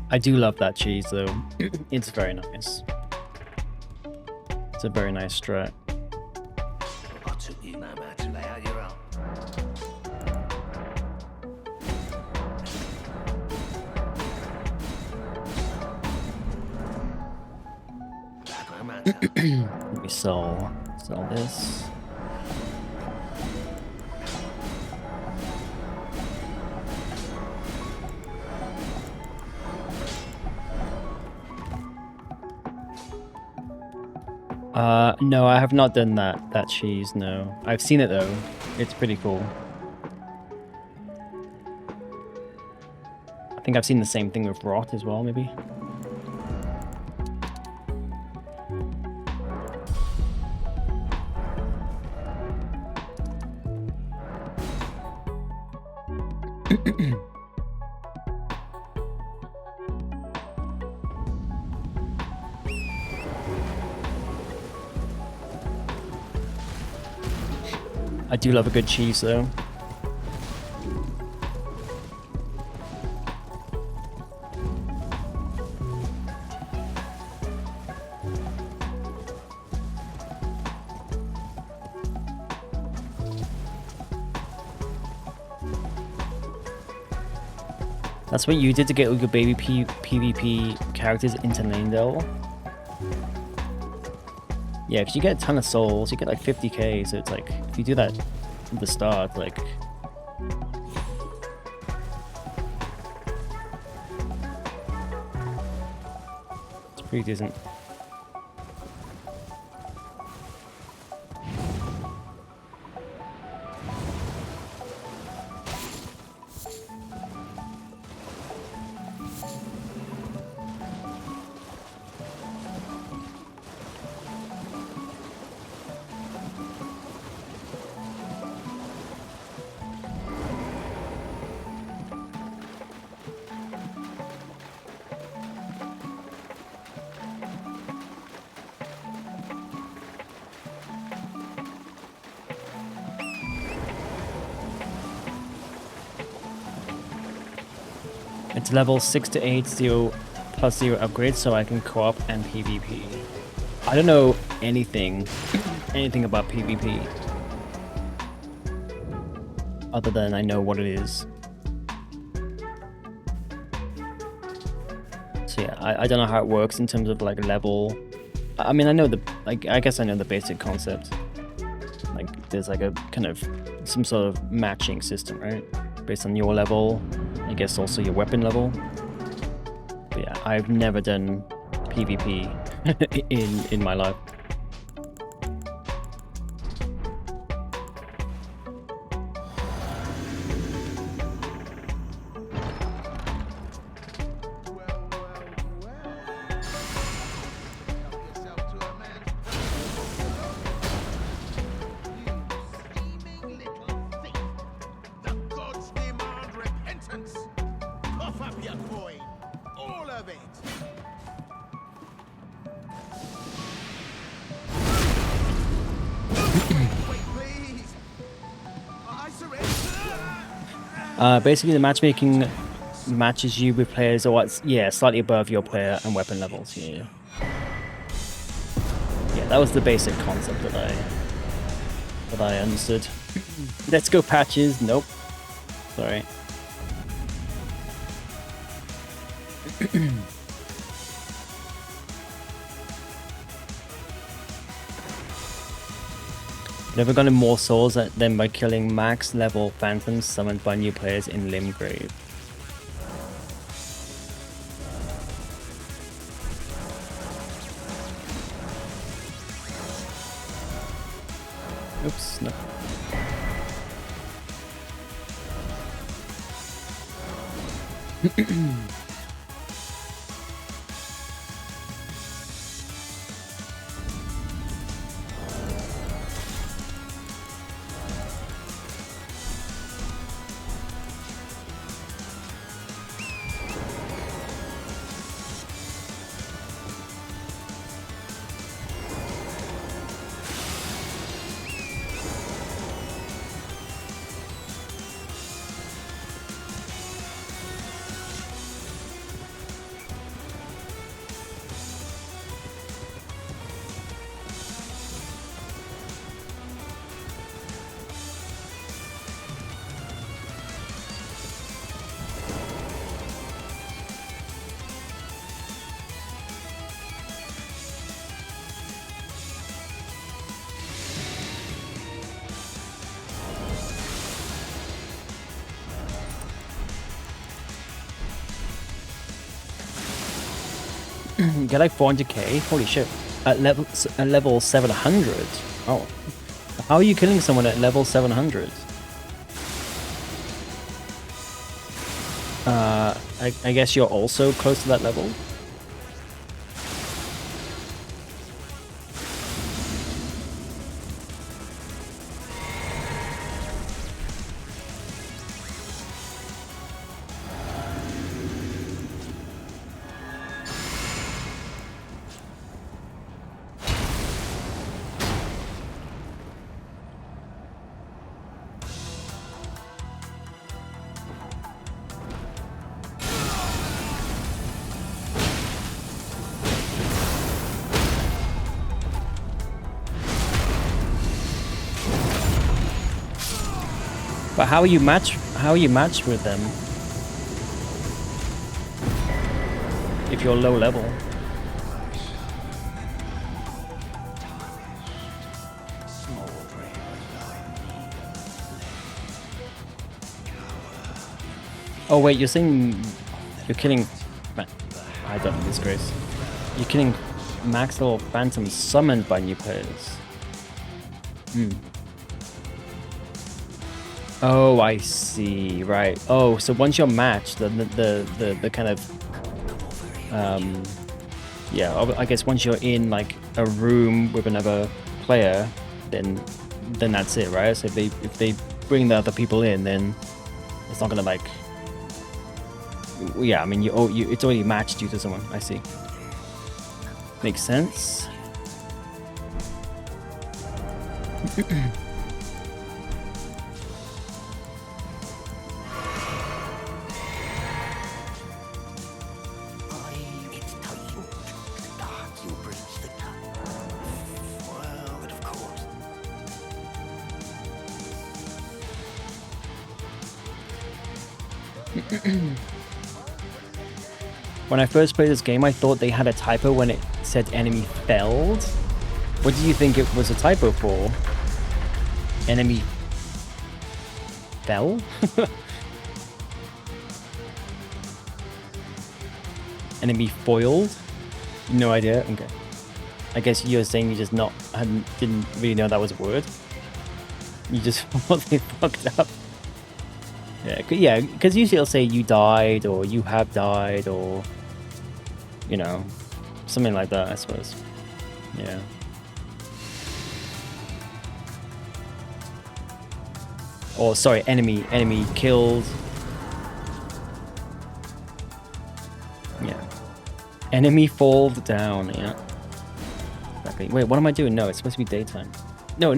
I do love that cheese though. It's very nice. It's a very nice strat. I took you no matter to lay out your own. No matter. Let me sell this. No, I have not done that cheese, no. I've seen it though. It's pretty cool. I think I've seen the same thing with rot as well, maybe. I do love a good cheese though. That's what you did to get all your baby PvP characters into Leyndell? Yeah, because you get a ton of souls, you get like 50k, so it's like, if you do that at the start, like... It's pretty decent. It's level 6 to 8, 0 plus 0 upgrades, so I can co-op and PvP. I don't know anything about PvP. Other than I know what it is. So yeah, I don't know how it works in terms of like level. I mean, I know I guess I know the basic concept. Like there's like a kind of some sort of matching system, right? Based on your level, I guess also your weapon level. But yeah, I've never done PvP in my life. Basically, the matchmaking matches you with players or what's slightly above your player and weapon levels. Yeah, that was the basic concept that I understood. Let's go patches. Nope. Sorry. Never gotten more souls than by killing max level phantoms summoned by new players in Limgrave. Oops, no. Get like 400k? Holy shit. At level 700? Oh. How are you killing someone at level 700? I guess you're also close to that level? But how are you matched with them? If you're low level. Oh wait, you're saying you're killing... I don't know this, Grace. You're killing max level phantoms summoned by new players. Hmm. Oh, I see. Right. Oh, so once you're matched, the kind of yeah, I guess once you're in like a room with another player, then that's it, right? So if they bring the other people in, then it's not gonna like, yeah. I mean, it's already matched you to someone. I see. Makes sense. When I first played this game, I thought they had a typo when it said enemy felled. What do you think it was a typo for? Enemy fell? Enemy foiled? No idea? Okay. I guess you're saying you just didn't really know that was a word. You just thought they fucked up. Yeah, because usually it'll say you died or you have died or, you know, something like that, I suppose. Yeah. Or sorry, enemy killed. Yeah. Enemy fall down, yeah. Exactly. Wait, what am I doing? No, it's supposed to be daytime. No. I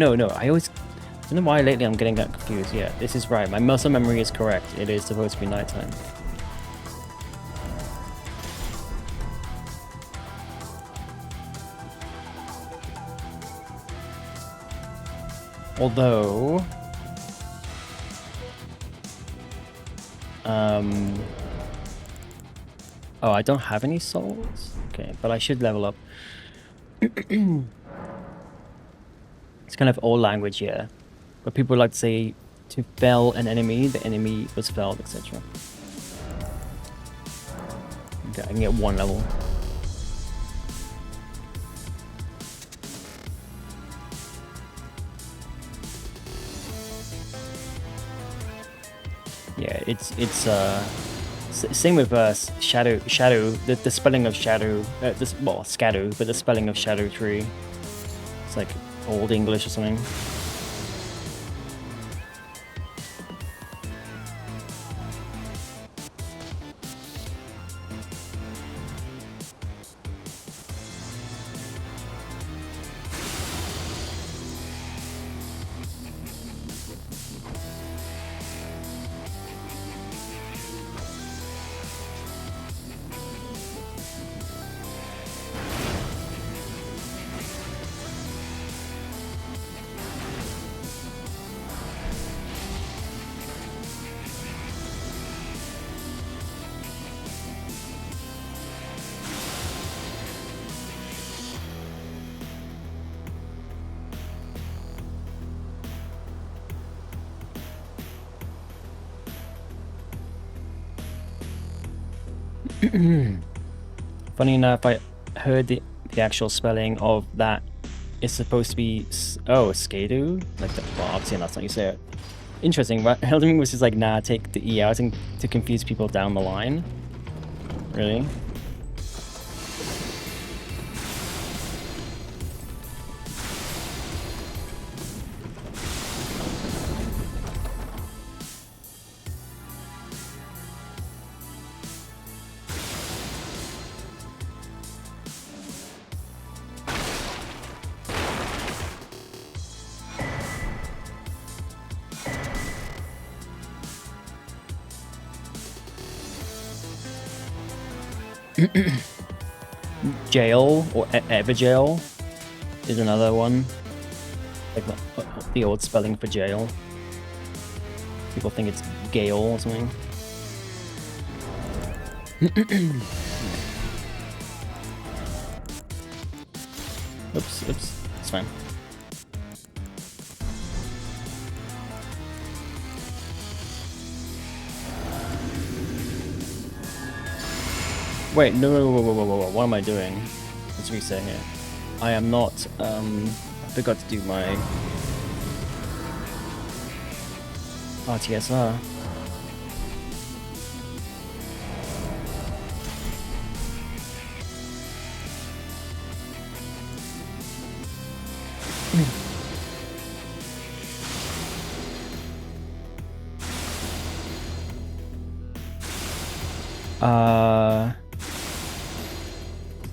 don't know why lately I'm getting that confused. Yeah, this is right. My muscle memory is correct. It is supposed to be nighttime. Although... Oh, I don't have any souls? Okay, but I should level up. It's kind of old language here. But people like to say to fell an enemy, the enemy was felled, etc. Okay, I can get 1 level. Yeah, it's same with shadow. The spelling of shadow. This well, scadow, but the spelling of shadow tree. It's like old English or something. Funny enough, I heard the actual spelling of that is supposed to be Skadu, like the, well, obviously that's not how you say it. Interesting, but Elden Ring was just like, nah, take the E out and to confuse people down the line. Really? Jail or Everjail is another one. Like the old spelling for jail. People think it's Gale or something. Oops, it's fine. Wait, no, whoa, what am I doing? Let's reset here. I am not, I forgot to do my RTSR.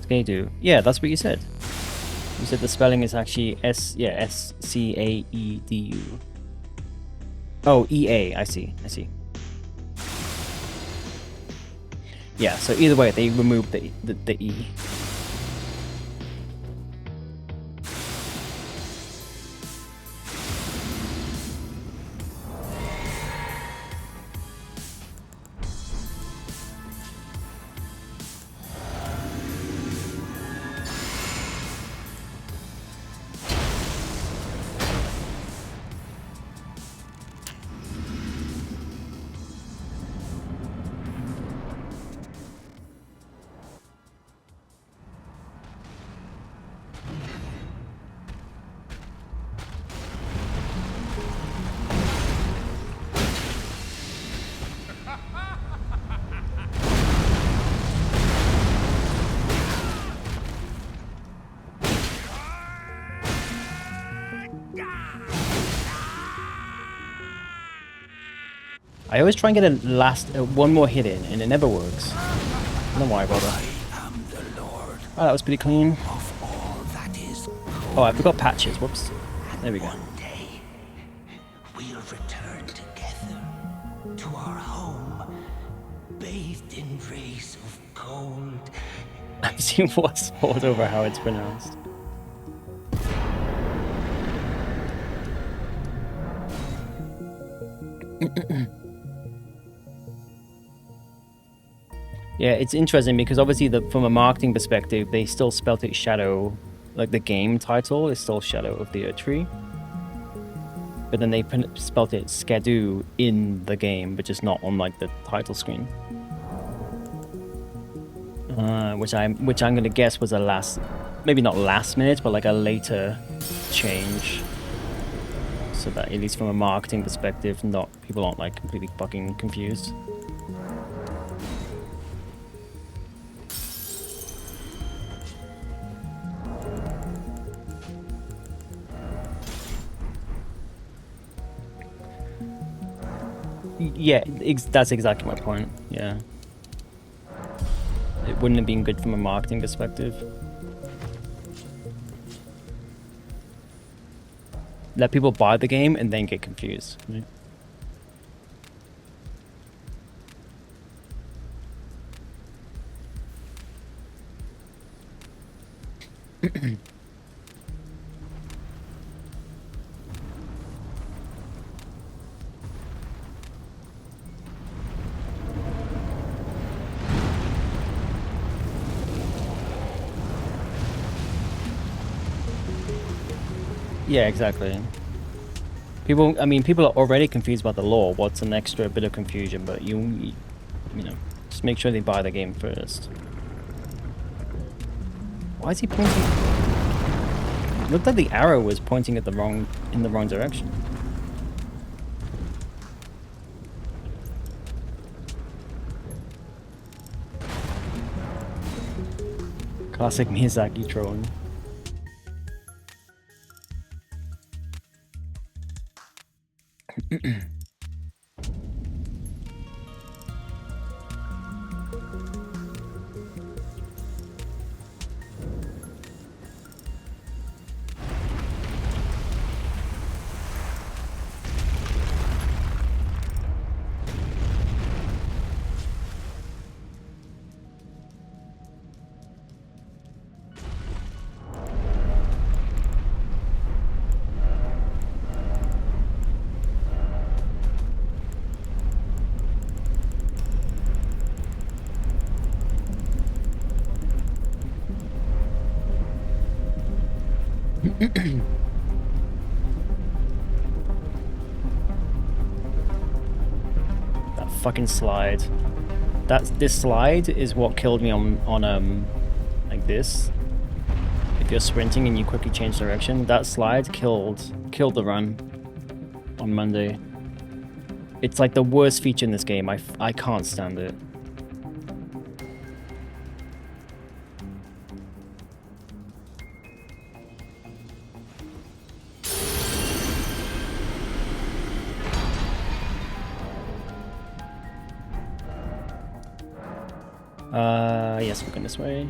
Skadu. Yeah, that's what you said. You said the spelling is actually S-C-A-E-D-U. Oh, E-A, I see. Yeah, so either way, they removed the E. I always try and get a one more hit in, and it never works. I don't know why I bother. Oh, that was pretty clean. Oh, I forgot patches. Whoops. There we go. One day, we'll return together to our home, bathed in rays of gold. I've seen what's sport over how it's pronounced. Yeah, it's interesting because obviously from a marketing perspective, they still spelt it Shadow, like the game title is still Shadow of the Erdtree. But then they spelt it Skadu in the game, but just not on like the title screen. Which I'm gonna guess was a maybe not last minute, but like a later change. So that at least from a marketing perspective, people aren't like completely fucking confused. Yeah, that's exactly my point. Yeah. It wouldn't have been good from a marketing perspective. Let people buy the game and then get confused. Right? Yeah, exactly. People are already confused about the lore. What's an extra bit of confusion? But you know, just make sure they buy the game first. Why is he pointing? It looked like the arrow was pointing in the wrong direction. Classic Miyazaki trolling. That fucking slide. This slide is what killed me on like this. If you're sprinting and you quickly change direction, that slide killed the run on Monday. It's like the worst feature in this game. I can't stand it. Yes, we're going this way.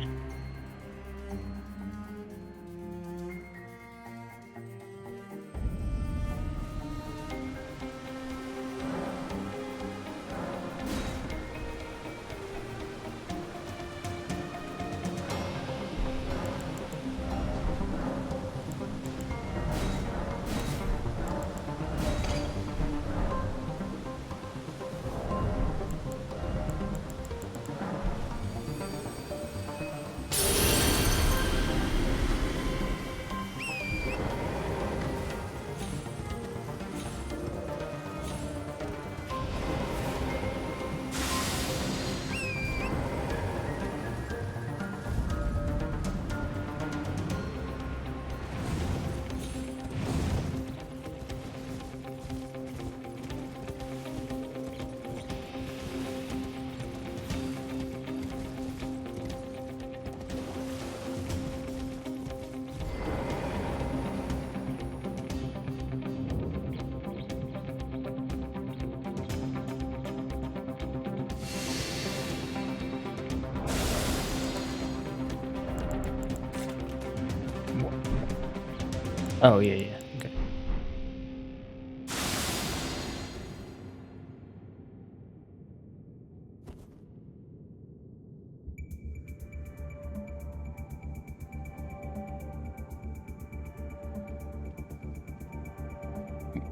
Oh, yeah. Okay.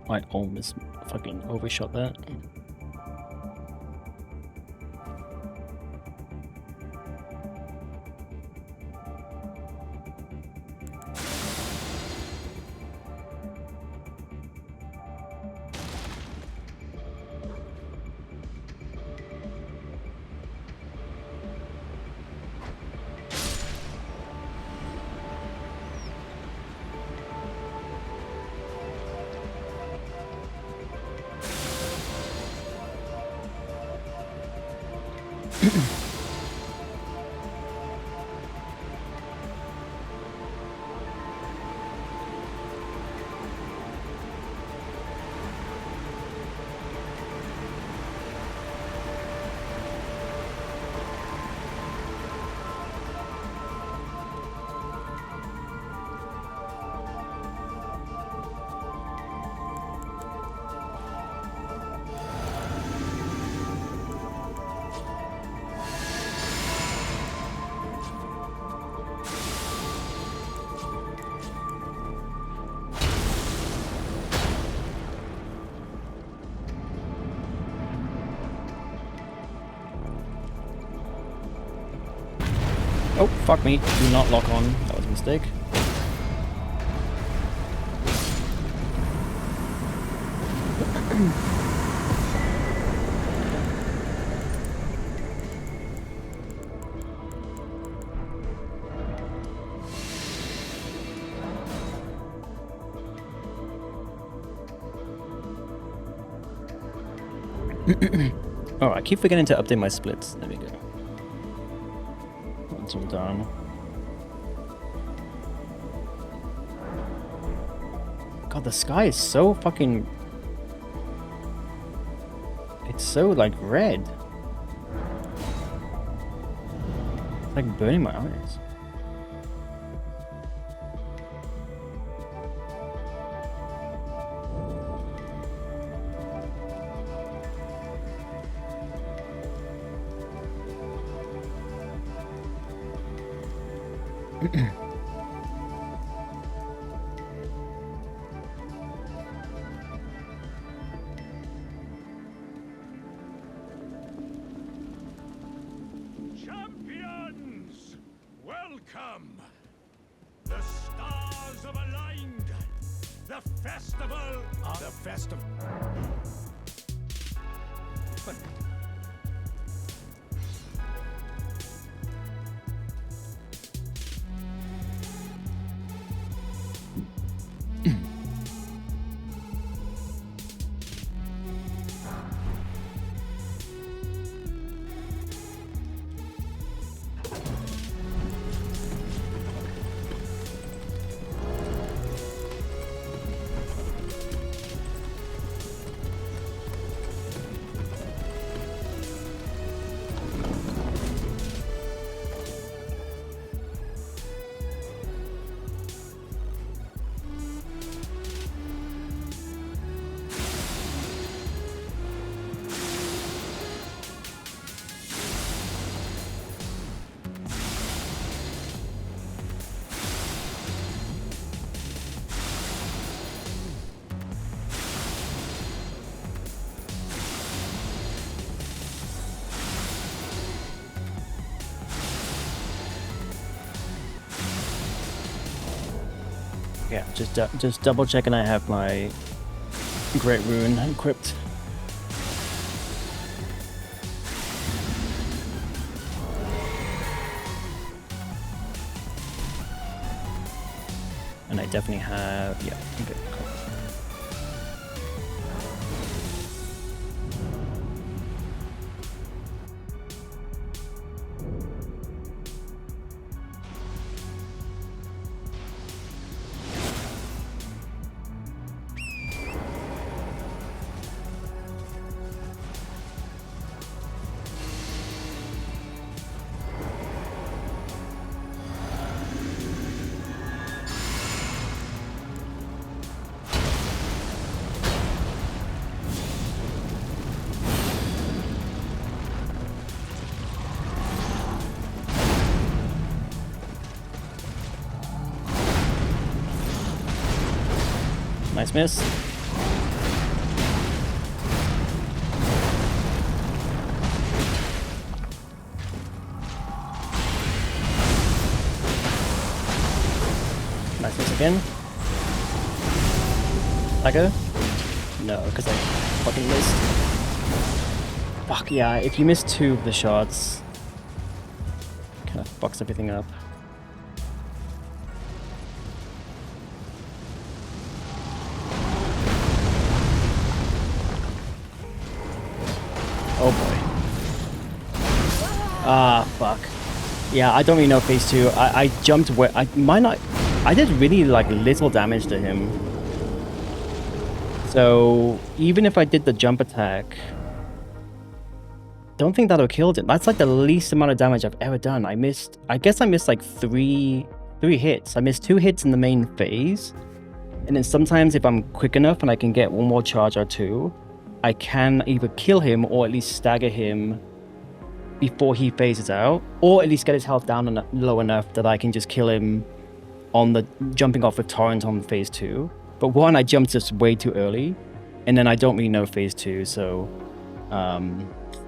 I almost fucking overshot that. Oh, fuck me. Do not lock on. That was a mistake. Oh, I keep forgetting to update my splits. There we go. Once I'm done. God, the sky is so fucking... It's so, like, red. It's like burning my eyes. Champions, welcome! The stars have aligned. The festival of the festival. Yeah, just double checking I have my Great Rune equipped. And I definitely have, yeah, okay, cool. Nice miss. Nice miss again. Tiger? No, because I fucking missed. Fuck yeah, if you miss 2 of the shots, it kind of fucks everything up. Oh boy. Ah, fuck. Yeah, I don't really know phase 2. I jumped where I might not. I did really like little damage to him. So even if I did the jump attack, don't think that'll kill him. That's like the least amount of damage I've ever done. I guess I missed like three hits. I missed 2 hits in the main phase. And then sometimes if I'm quick enough and I can get one more charge or 2, I can either kill him or at least stagger him before he phases out, or at least get his health down low enough that I can just kill him on the jumping off with Torrent on phase 2. But one, I jumped just way too early, and then I don't really know phase 2, so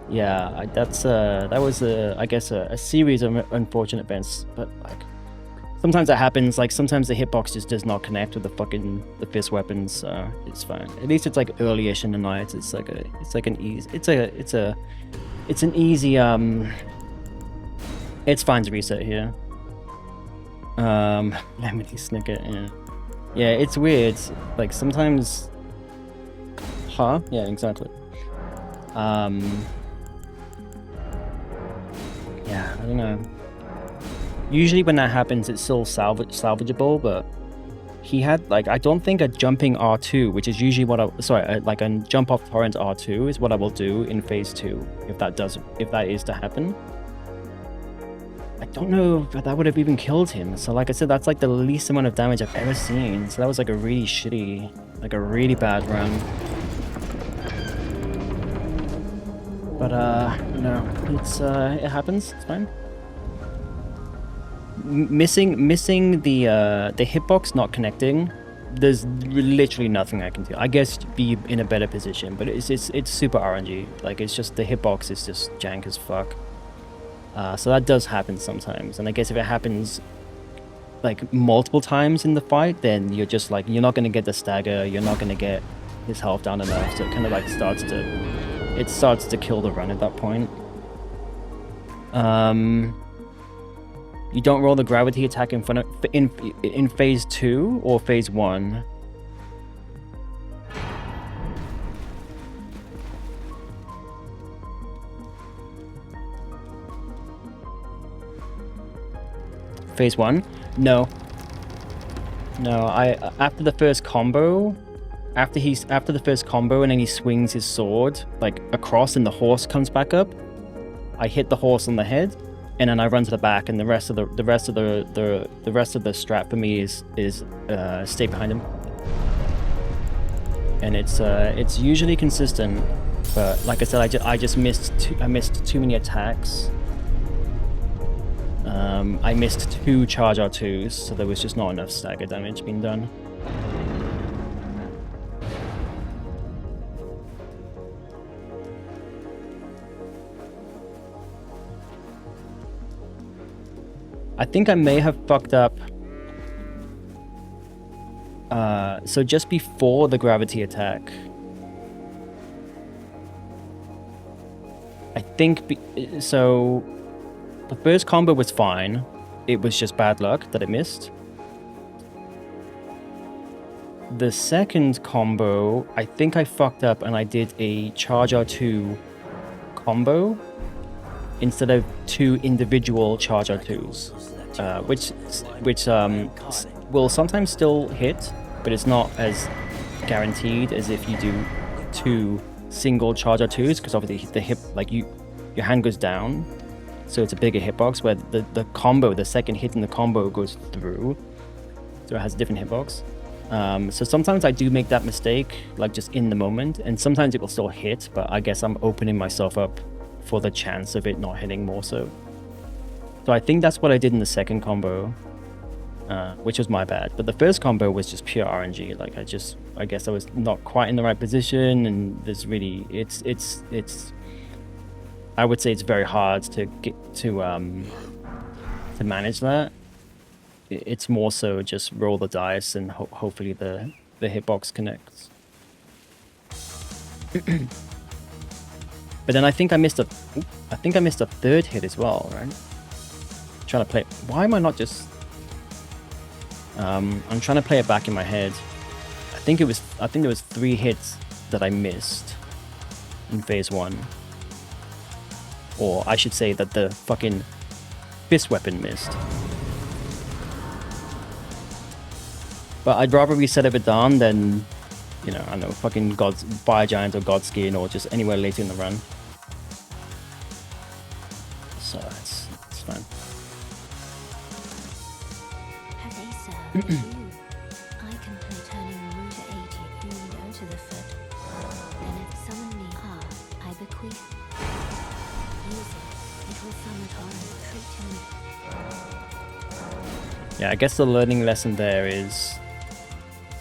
yeah, that was I guess a series of unfortunate events. But like sometimes that happens. Like sometimes the hitbox just does not connect with the fist weapons. So it's fine. At least it's like early-ish in the night. It's an easy it's fine to reset here. Lemony Snicket, yeah, it's weird. Like sometimes, yeah, exactly. Yeah, I don't know. Usually when that happens, it's still salvageable, but he had like, I don't think a jumping R2, which is usually what like a jump off torrent R2 is what I will do in phase 2 if that is to happen. I don't know if that would have even killed him. So like I said, that's like the least amount of damage I've ever seen. So that was like a really shitty, like a really bad run. But no, it's it happens. It's fine. Missing the hitbox not connecting, there's literally nothing I can do. I guess be in a better position, but it's super RNG. Like it's just the hitbox is just jank as fuck. So that does happen sometimes, and I guess if it happens like multiple times in the fight, then you're just like you're not gonna get the stagger, you're not gonna get his health down enough, so it kind of like starts to kill the run at that point. You don't roll the gravity attack in front of in phase 2 or phase 1. Phase 1? No. After the first combo, after the first combo and then he swings his sword like across and the horse comes back up, I hit the horse on the head and then I run to the back, and the rest of the strat for me is stay behind him. And it's usually consistent, but like I said, I just missed too many attacks. I missed 2 charge R2s, so there was just not enough stagger damage being done. I think I may have fucked up. So just before the gravity attack, I think so. The first combo was fine. It was just bad luck that it missed. The second combo, I think I fucked up and I did a charge R2 combo instead of 2 individual charge R2s, which will sometimes still hit, but it's not as guaranteed as if you do 2 single charge R2s, because obviously the hip, like your hand goes down. So it's a bigger hitbox where the combo, the second hit in the combo goes through. So it has a different hitbox. So sometimes I do make that mistake, like just in the moment, and sometimes it will still hit, but I guess I'm opening myself up for the chance of it not hitting more so. So I think that's what I did in the second combo, which was my bad. But the first combo was just pure RNG. Like I guess I was not quite in the right position, and there's really, it's I would say it's very hard to get to manage that. It's more so just roll the dice and hopefully the hitbox connects. But then I think I missed a third hit as well, right? Trying to play. Why am I not just? I'm trying to play it back in my head. I think there was 3 hits that I missed in phase 1. Or I should say that the fucking fist weapon missed. But I'd rather reset it with Dawn than, you know, I don't know, fucking God's Fire Giant or Godskin or just anywhere later in the run. So it's fine. Have they served you? I can play turning Route 80 you go to the foot. Then if summon me, I bequeath. Use it. It will summon horror. Treat him. Yeah, I guess the learning lesson there is,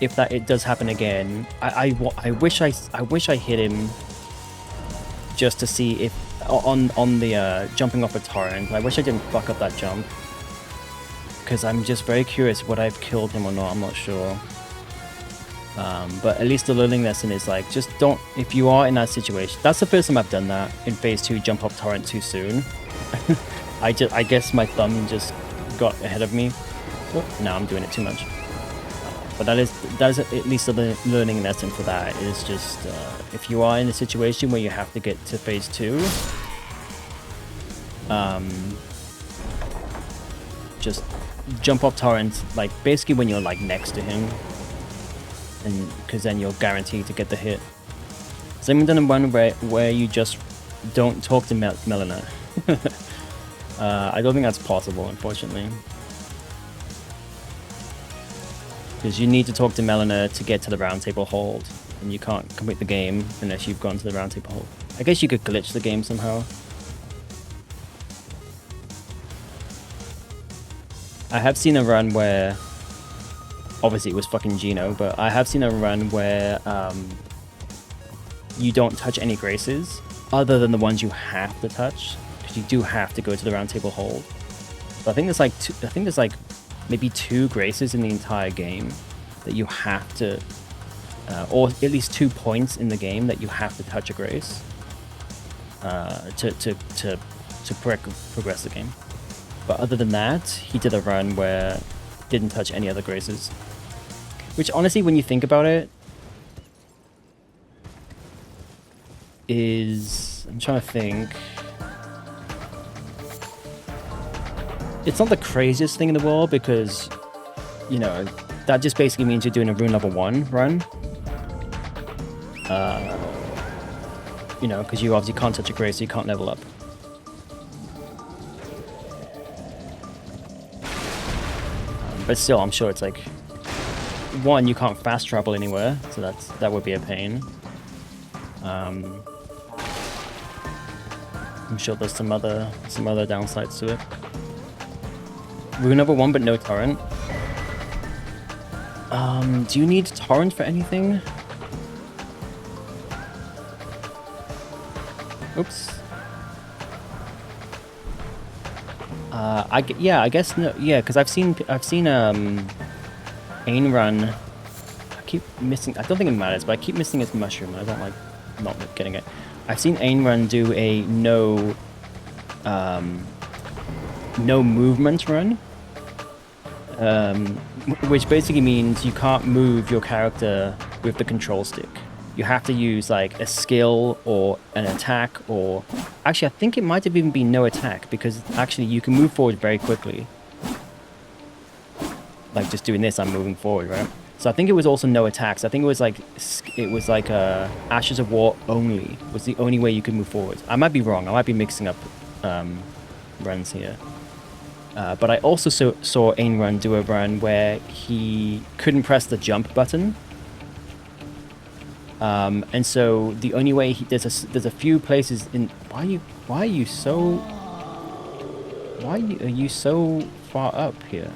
if it does happen again, I wish I hit him just to see if on the jumping off a torrent. I wish I didn't fuck up that jump, because I'm just very curious would I've killed him or not. I'm not sure. But at least the learning lesson is like, just don't, if you are in that situation. That's the first time I've done that in phase 2, jump up torrent too soon. I guess my thumb just got ahead of me. Oh, now I'm doing it too much. But that is at least the learning lesson for that, is just if you are in a situation where you have to get to phase 2, just jump up torrent, like basically when you're like next to him, and because then you're guaranteed to get the hit. So I've done one where you just don't talk to Melina. I don't think that's possible, unfortunately. Because you need to talk to Melina to get to the round table hold, and you can't complete the game unless you've gone to the round table hold. I guess you could glitch the game somehow. I have seen a run where, obviously it was fucking Gino, but I have seen a run where you don't touch any graces other than the ones you have to touch, because you do have to go to the round table hold. But I think there's like maybe 2 graces in the entire game that you have to, or at least 2 points in the game that you have to touch a grace to progress the game. But other than that, he did a run where didn't touch any other graces. Which honestly, when you think about it, is, I'm trying to think. It's not the craziest thing in the world, because, you know, that just basically means you're doing a rune level 1 run. You know, because you obviously can't touch a grace, so you can't level up. But still, I'm sure it's like, 1, you can't fast travel anywhere, so that would be a pain. I'm sure there's some other downsides to it. Rune number 1, but no torrent. Do you need torrent for anything? Oops. I guess no. Yeah, because I've seen Ain run. I keep missing. I don't think it matters, but I keep missing his mushroom. I don't like not getting it. I've seen Ain run do a no movement run. Which basically means you can't move your character with the control stick. You have to use like a skill or an attack, or actually I think it might have even been no attack, because actually you can move forward very quickly. Like just doing this, I'm moving forward, right? So I think it was also no attacks. I think it was like Ashes of War only was the only way you could move forward. I might be wrong. I might be mixing up runs here. But I also saw Ain run do a run where he couldn't press the jump button. And so the only way there's a few places in, why are you so far up here?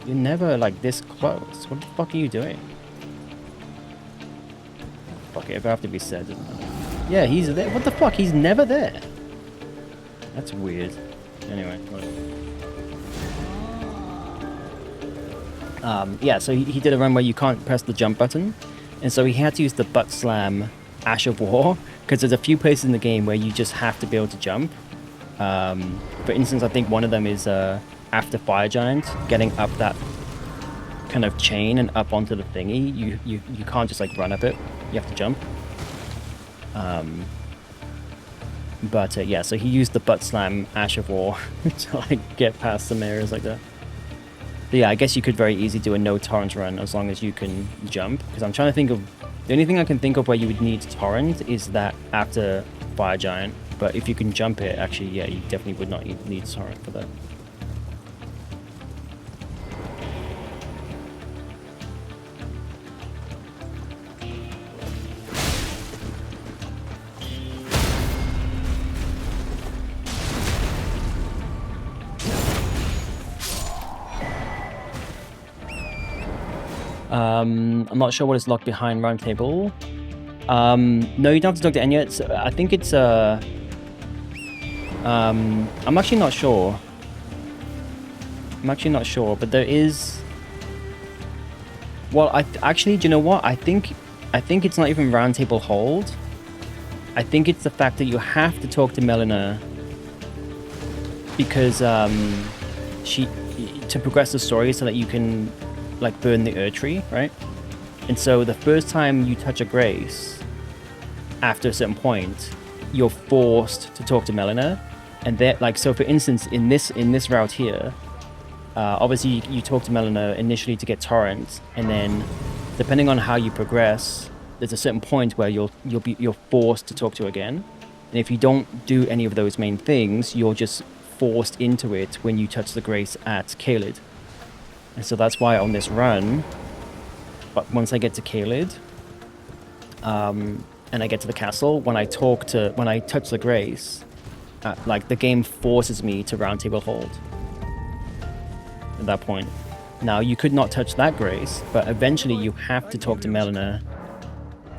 You're never like this close. What the fuck are you doing? Fuck it, if I have to be said. Yeah, he's there. What the fuck? He's never there. That's weird. Anyway, yeah, so he did a run where you can't press the jump button, and so he had to use the butt slam Ash of War, because there's a few places in the game where you just have to be able to jump. For instance, I think one of them is after Fire Giant, getting up that kind of chain and up onto the thingy. You can't just like run up it, you have to jump. But yeah, so he used the butt slam Ash of War to like get past the mirrors like that. But yeah, I guess you could very easily do a no torrent run as long as you can jump. Because I'm trying to think of... The only thing I can think of where you would need torrent is that after Fire Giant. But if you can jump it, actually, yeah, you definitely would not need torrent for that. I'm not sure what is locked behind round table. No, you don't have to talk to Enya. I think it's I'm actually not sure. But there is. Well, actually, do you know what? I think it's not even round table hold. I think it's the fact that you have to talk to Melina because she to progress the story so that you can like burn the Erdtree, right? And so the first time you touch a Grace, after a certain point, you're forced to talk to Melina, and that like so. For instance, in this route here, obviously you talk to Melina initially to get torrent, and then depending on how you progress, there's a certain point where you're forced to talk to her again, and if you don't do any of those main things, you're just forced into it when you touch the Grace at Caelid. And so that's why on this run, but once I get to Caelid, and I get to the castle, when I touch the Grace, like the game forces me to round table hold at that point. Now you could not touch that Grace, but eventually you have to talk to Melina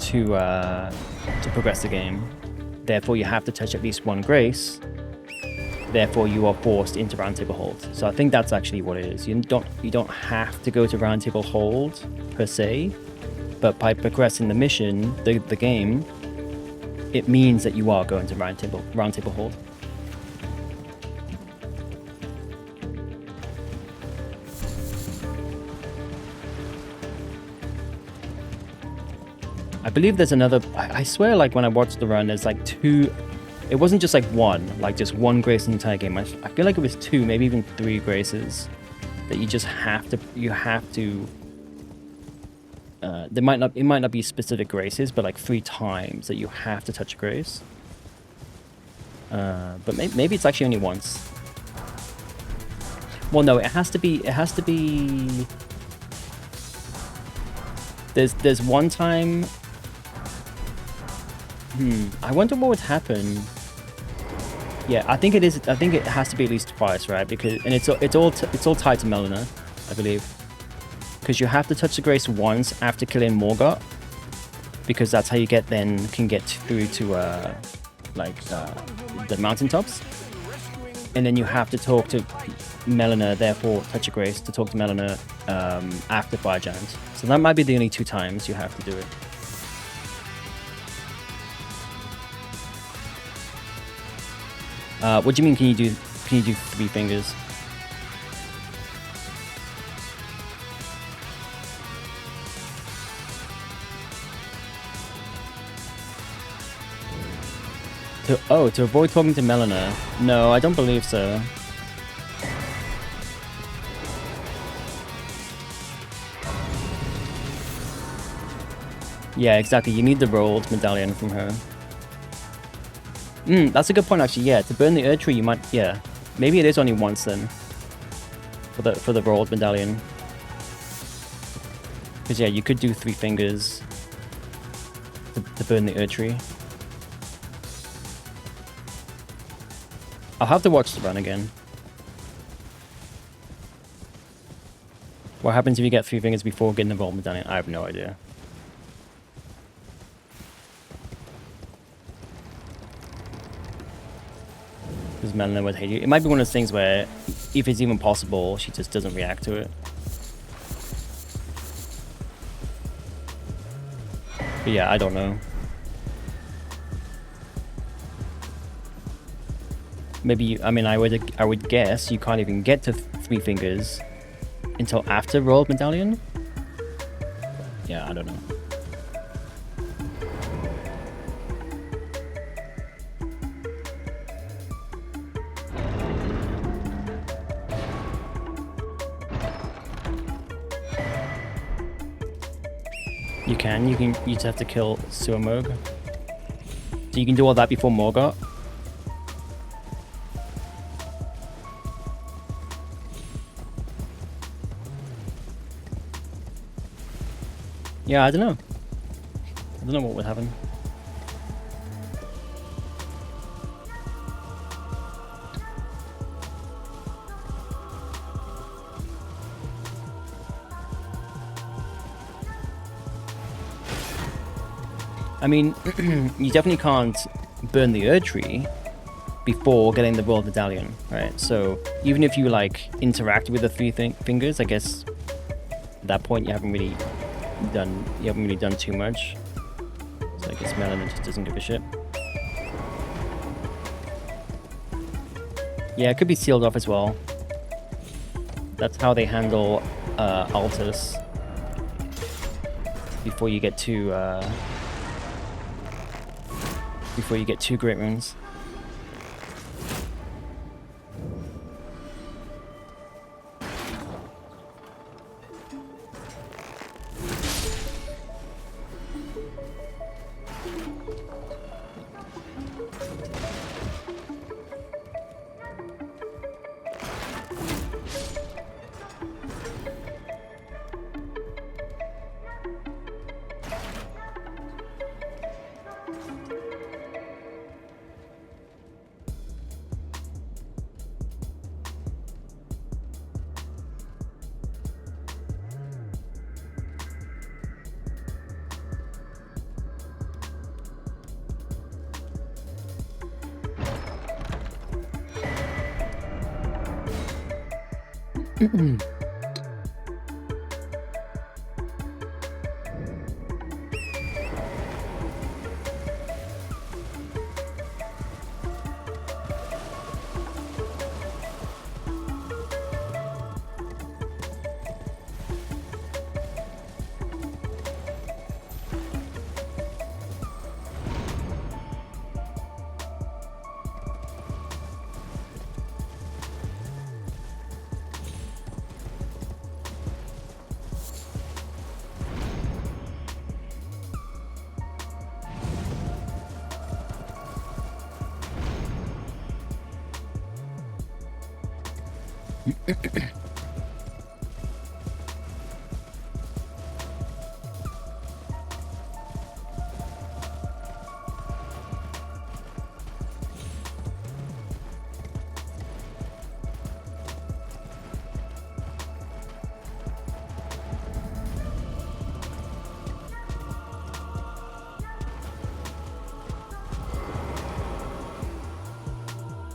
to progress the game. Therefore you have to touch at least one Grace. Therefore, you are forced into roundtable hold. So I think that's actually what it is. You don't have to go to roundtable hold per se, but by progressing the mission, the game, it means that you are going to roundtable hold. I believe there's another. I swear, like when I watched the run, there's like two. It wasn't just like one, like just one Grace in the entire game. I feel like it was two, maybe even three Graces that you just have to. It might not be specific Graces, but like 3 times that you have to touch a Grace. But maybe it's actually only once. Well, no, it has to be. There's one time. I wonder what would happen. Yeah, I think it is. I think it has to be at least twice, right? Because it's all tied to Melina, I believe. Because you have to touch the Grace once after killing Morgott, because that's how you can get through to the mountaintops, and then you have to talk to Melina. Therefore, touch a Grace to talk to Melina after Fire Giant. So that might be the only 2 times you have to do it. What do you mean? Can you do 3 fingers? To avoid talking to Melina? No, I don't believe so. Yeah, exactly. You need the rolled medallion from her. That's a good point, actually. Yeah, to burn the Erdtree, you might. Yeah, maybe it is only once then. For the rolled medallion. Because yeah, you could do 3 fingers to burn the Erdtree. I'll have to watch the run again. What happens if you get 3 fingers before getting the rolled medallion? I have no idea. Because Melina would hate you. It might be one of those things where, if it's even possible, she just doesn't react to it. But yeah, I don't know. Maybe, I mean, I would guess you can't even get to 3 fingers until after rolled medallion. Yeah, I don't know. can. You just have to kill Suamog. So you can do all that before Morgott. Yeah, I don't know. I don't know what would happen. I mean, you definitely can't burn the Erdtree before getting the World Medallion, right? So even if you like interact with the three fingers, I guess at that point you haven't really done too much. So I guess Melina just doesn't give a shit. Yeah, it could be sealed off as well. That's how they handle Altus before you get to Great Runes.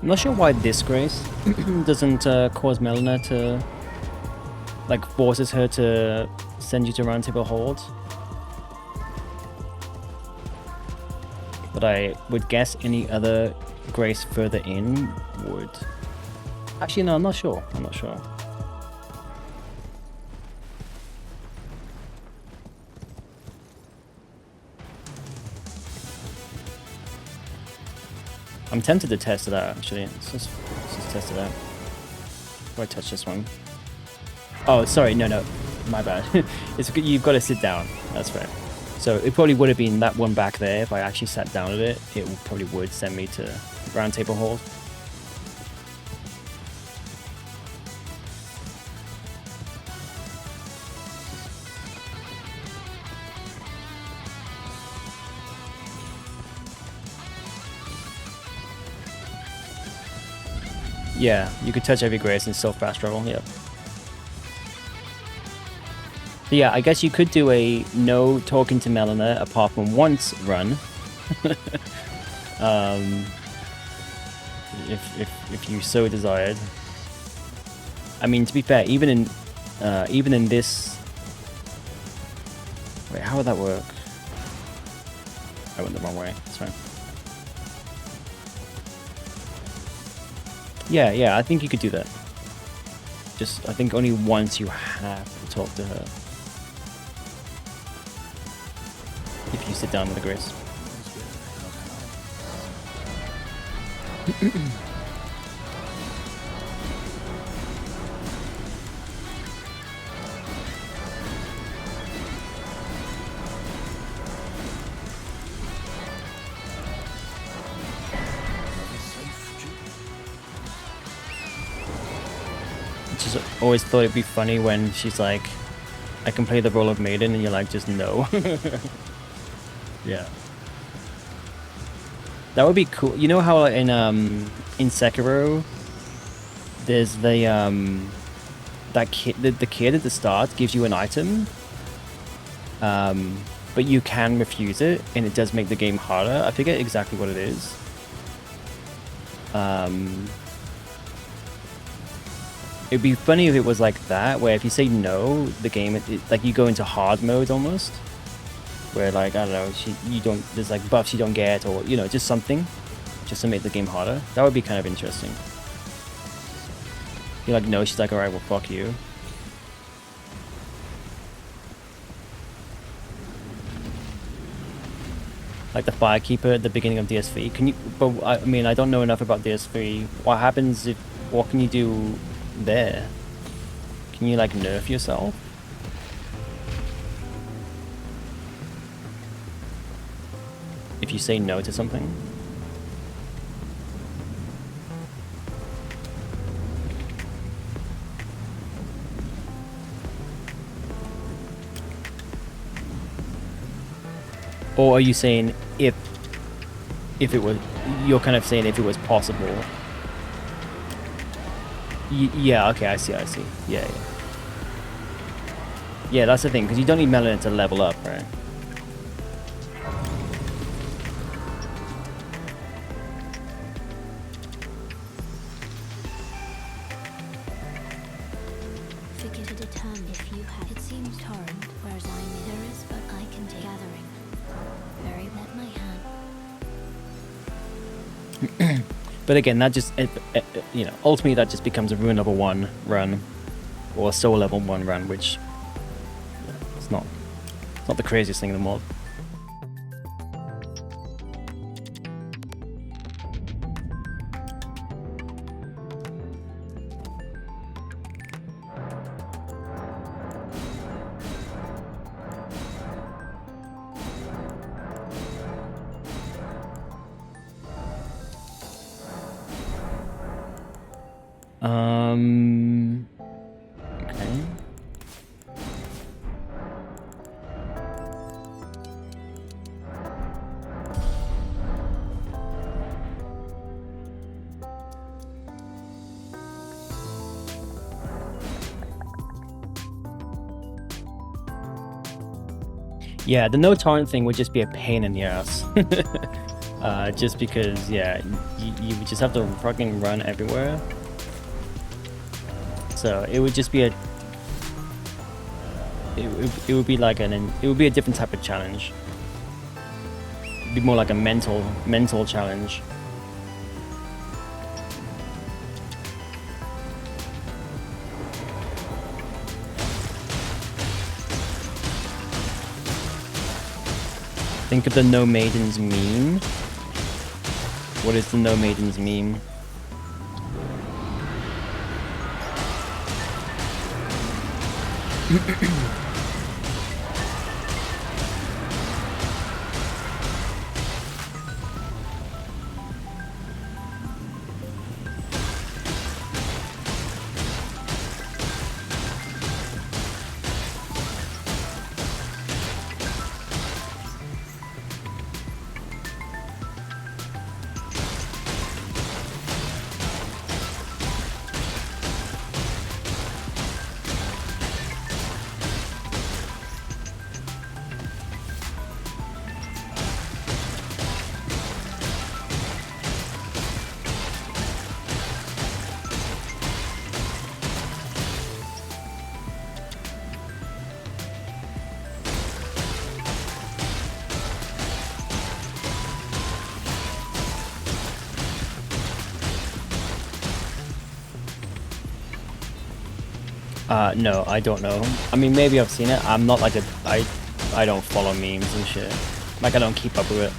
I'm not sure why this grace doesn't cause Melina to, like, forces her to send you to Round Table Hold. But I would guess any other grace further in would. Actually, no, I'm not sure. I'm not sure. I'm tempted to test it out, actually. Let's just test it out. Before I touch this one. Oh, sorry, no, my bad. You've got to sit down. That's fair. So it probably would have been that one back there. If I actually sat down at it, it probably would send me to Round Table Hold. Yeah, you could touch every grace and still fast travel, yep. So yeah, I guess you could do a no talking to Melina apart from once run. If you so desired. I mean, to be fair, even in this. Wait, how would that work? I went the wrong way. That's right. Yeah, I think you could do that. Just, I think only once you have to talk to her. If you sit down with a grace. Just always thought it'd be funny when she's like, I can play the role of maiden, and you're like, just no. Yeah. That would be cool. You know how like, in Sekiro, there's the that kid, the kid at the start gives you an item, but you can refuse it, and it does make the game harder. I forget exactly what it is. It'd be funny if it was like that, where if you say no, the game like you go into hard mode almost, where like I don't know, you don't, there's like buffs you don't get, or you know, just something, just to make the game harder. That would be kind of interesting. You're like, no, she's like, all right, well, fuck you. Like the Firekeeper at the beginning of DS3. Can you? But I mean, I don't know enough about DS3. What happens if? What can you do there? Can you like nerf yourself? If you say no to something? Or are you saying if it was, you're kind of saying if it was possible? Yeah, okay, I see. Yeah. Yeah, that's the thing, because you don't need melanin to level up, right? Figure to determine if you have. It seems torrent, whereas there is, but I can take gathering. Very let my hand. But again, that just, you know, ultimately that just becomes a Rune level 1 run, or a Soul level 1 run, which it's not the craziest thing in the world. Okay. Yeah, the no torrent thing would just be a pain in the ass. Just because, yeah, you would just have to fucking run everywhere. So it would just be a, it would be like it would be a different type of challenge. It'd be more like a mental challenge. Think of the No Maidens meme. What is the No Maidens meme? No, I don't know. I mean, maybe I've seen it. I'm not like I don't follow memes and shit. Like, I don't keep up with it.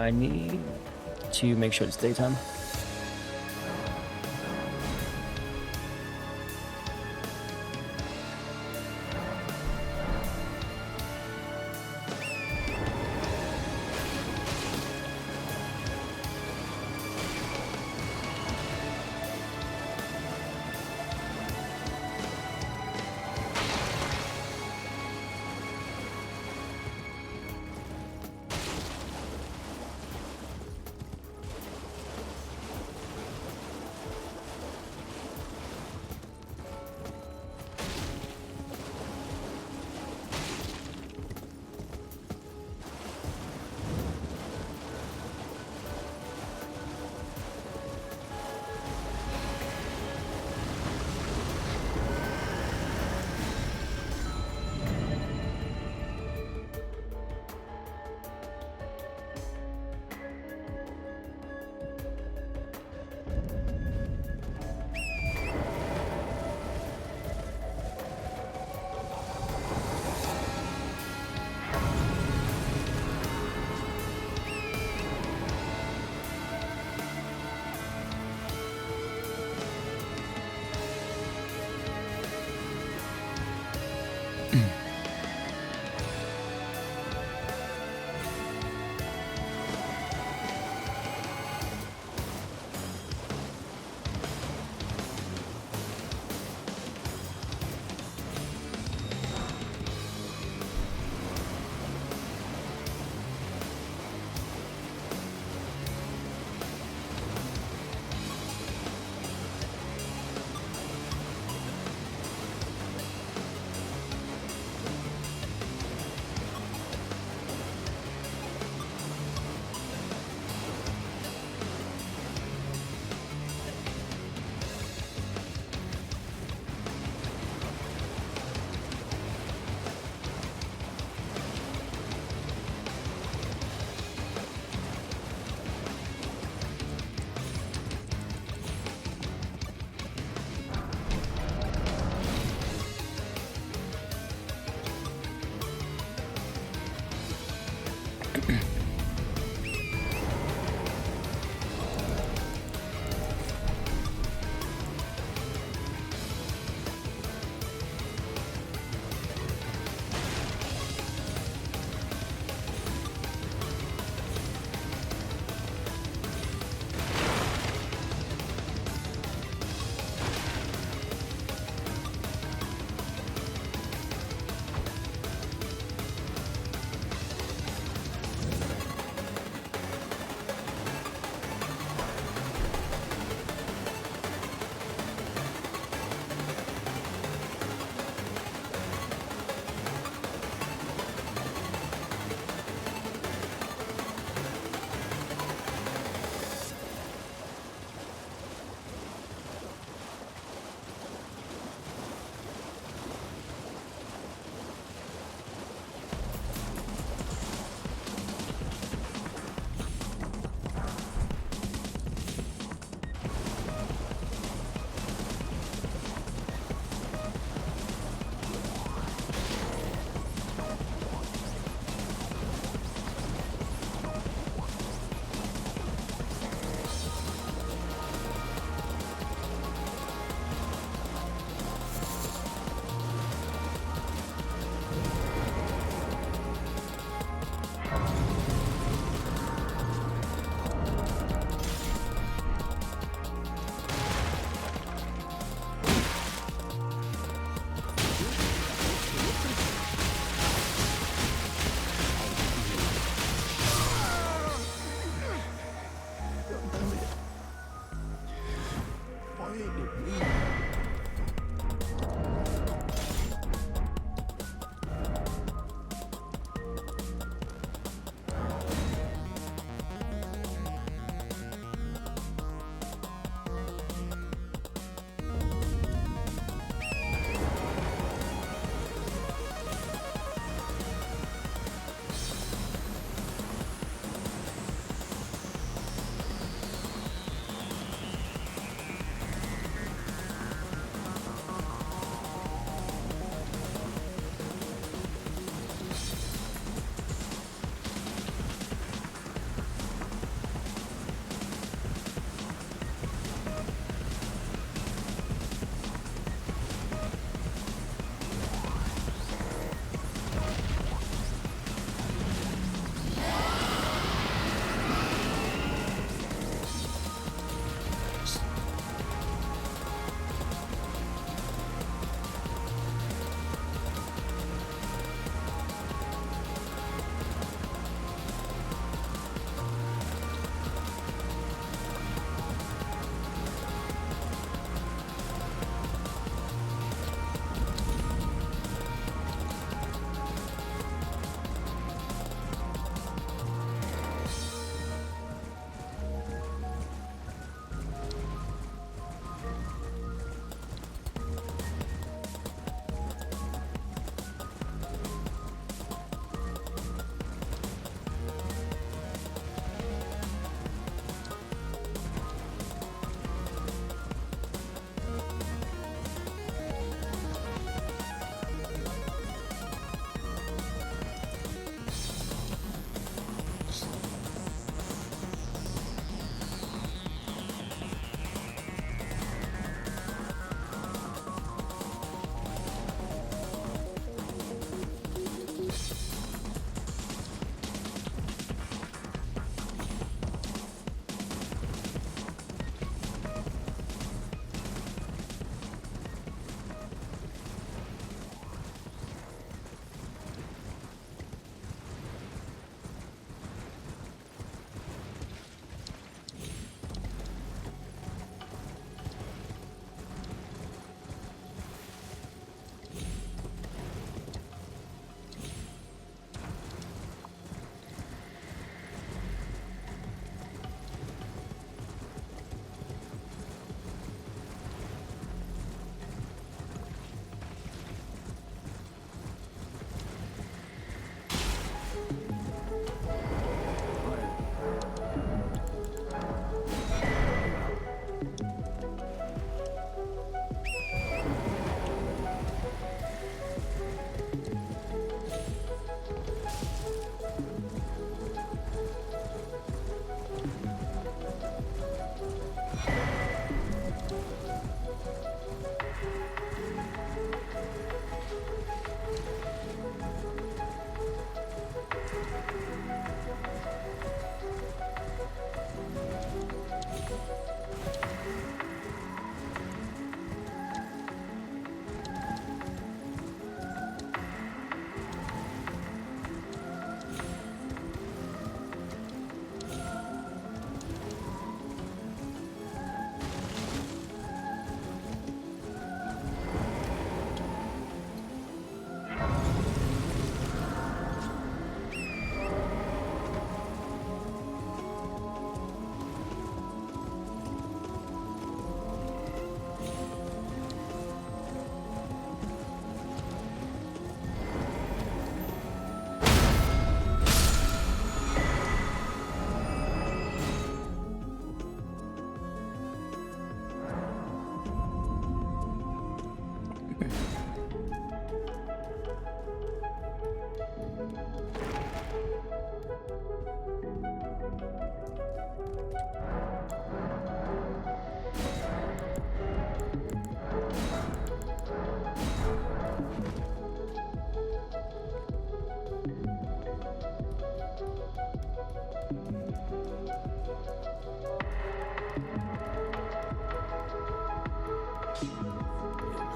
I need to make sure it's daytime.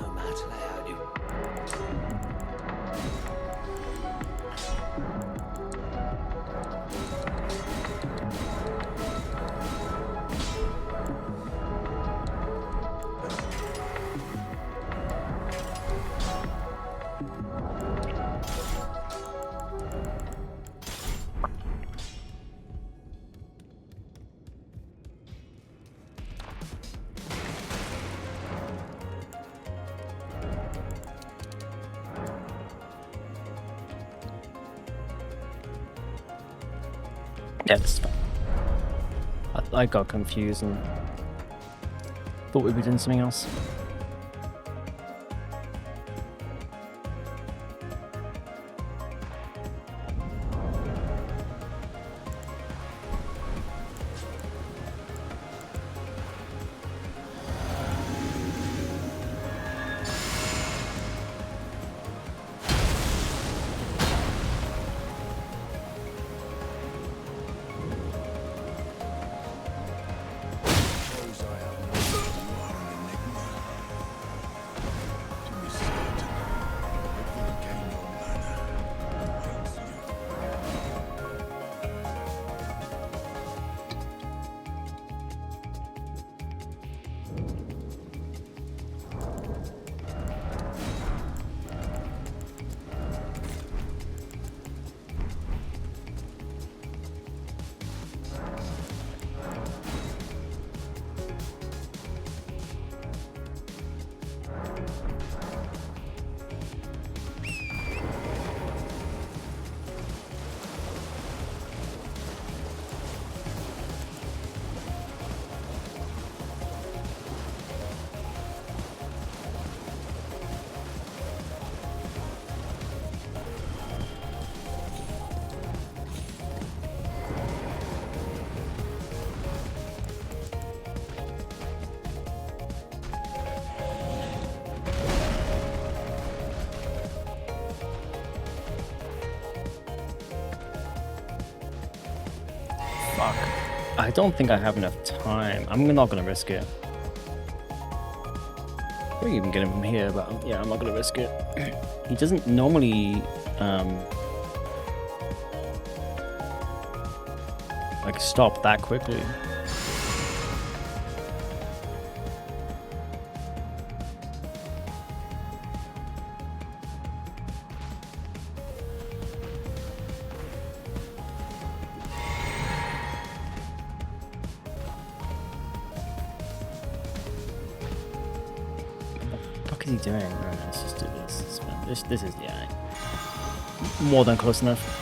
No matter how you. Yeah, this is fine. I got confused and thought we were doing something else. Fuck. I don't think I have enough time. I'm not gonna risk it. We can even get him from here, but yeah, I'm not gonna risk it. He doesn't normally like stop that quickly. What is he doing? No, let's just do this. This is, yeah, more than close enough.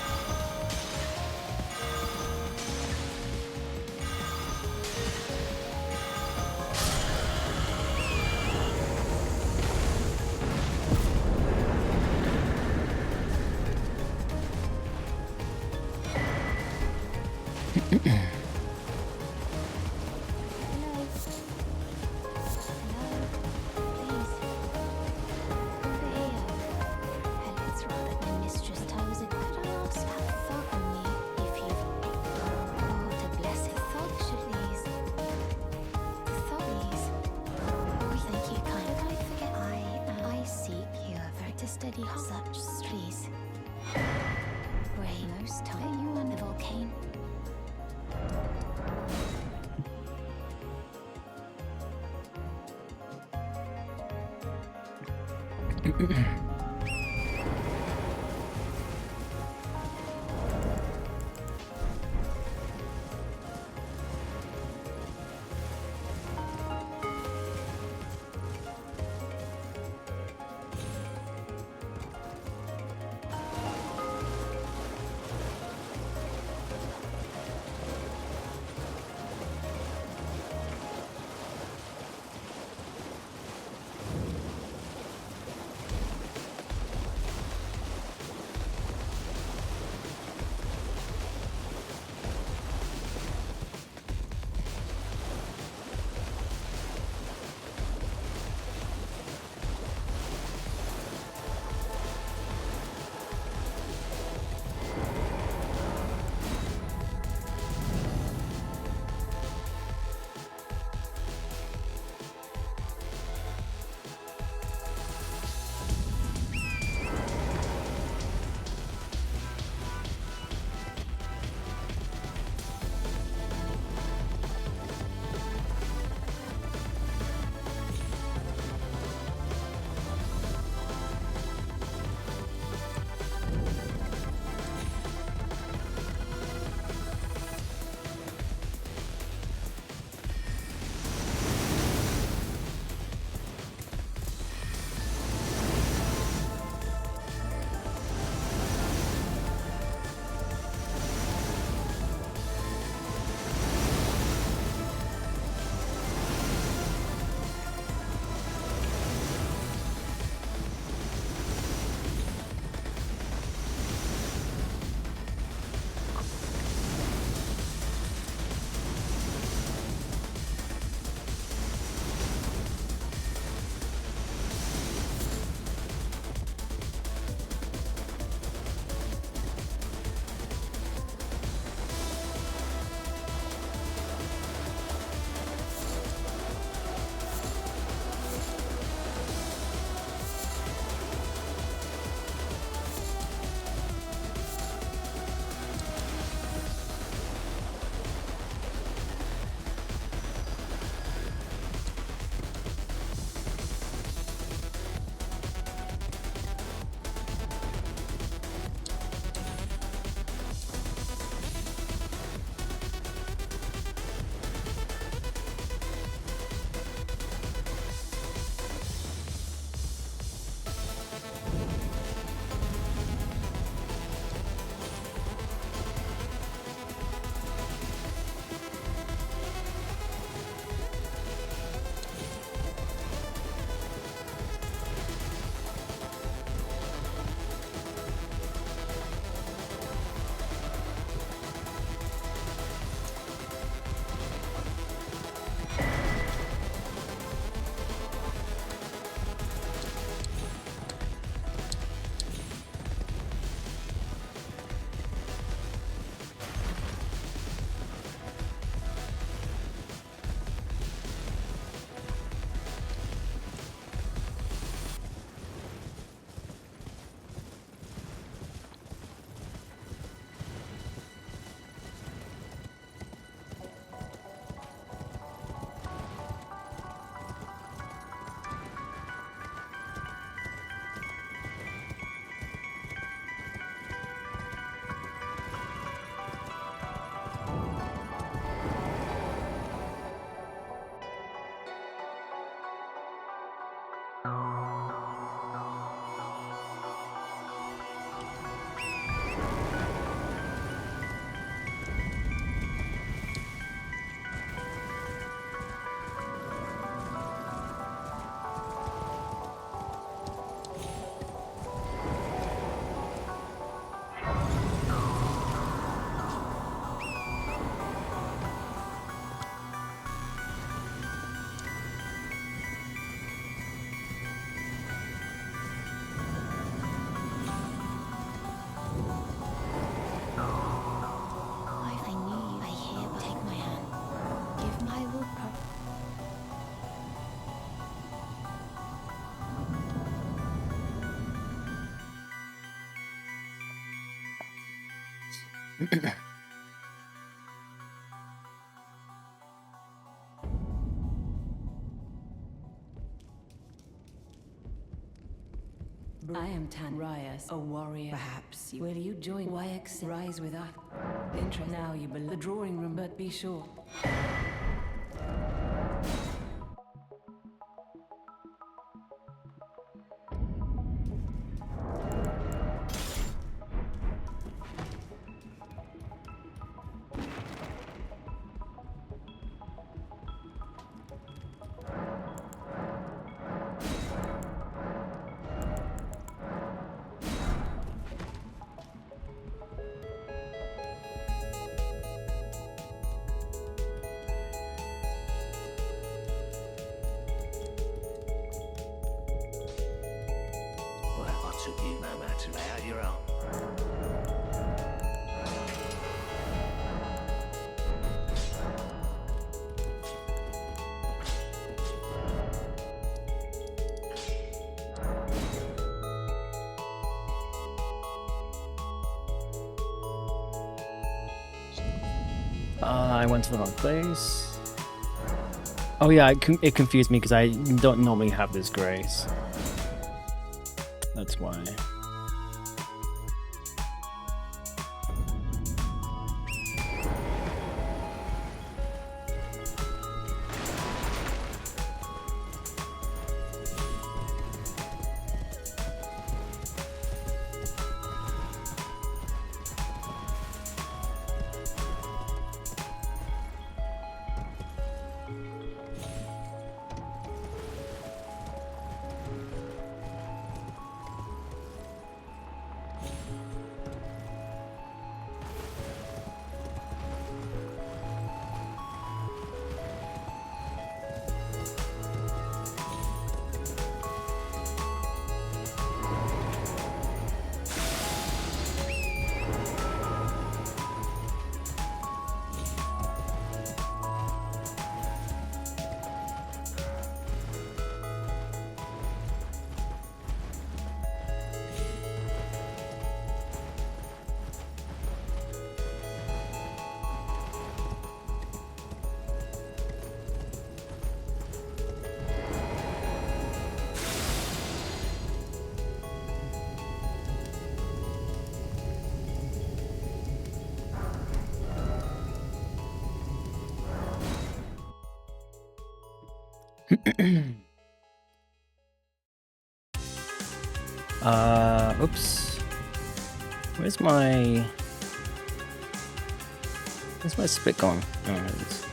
Steady such trees. Rain most time you on the volcano. I am Tanrias, a warrior. Perhaps will you join YX Rise with us? Interest now you below the drawing room, but be sure. Well, I took you no matter how you're on. I went to the wrong place. Oh yeah, it confused me because I don't normally have this grace. That's why. Oops. Where's my spit gone? Oh, there it is.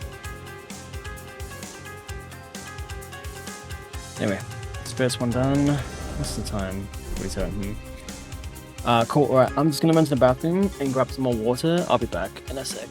Anyway, this first one done. What's the time? 47. Cool. Alright, I'm just gonna run to the bathroom and grab some more water. I'll be back in a sec.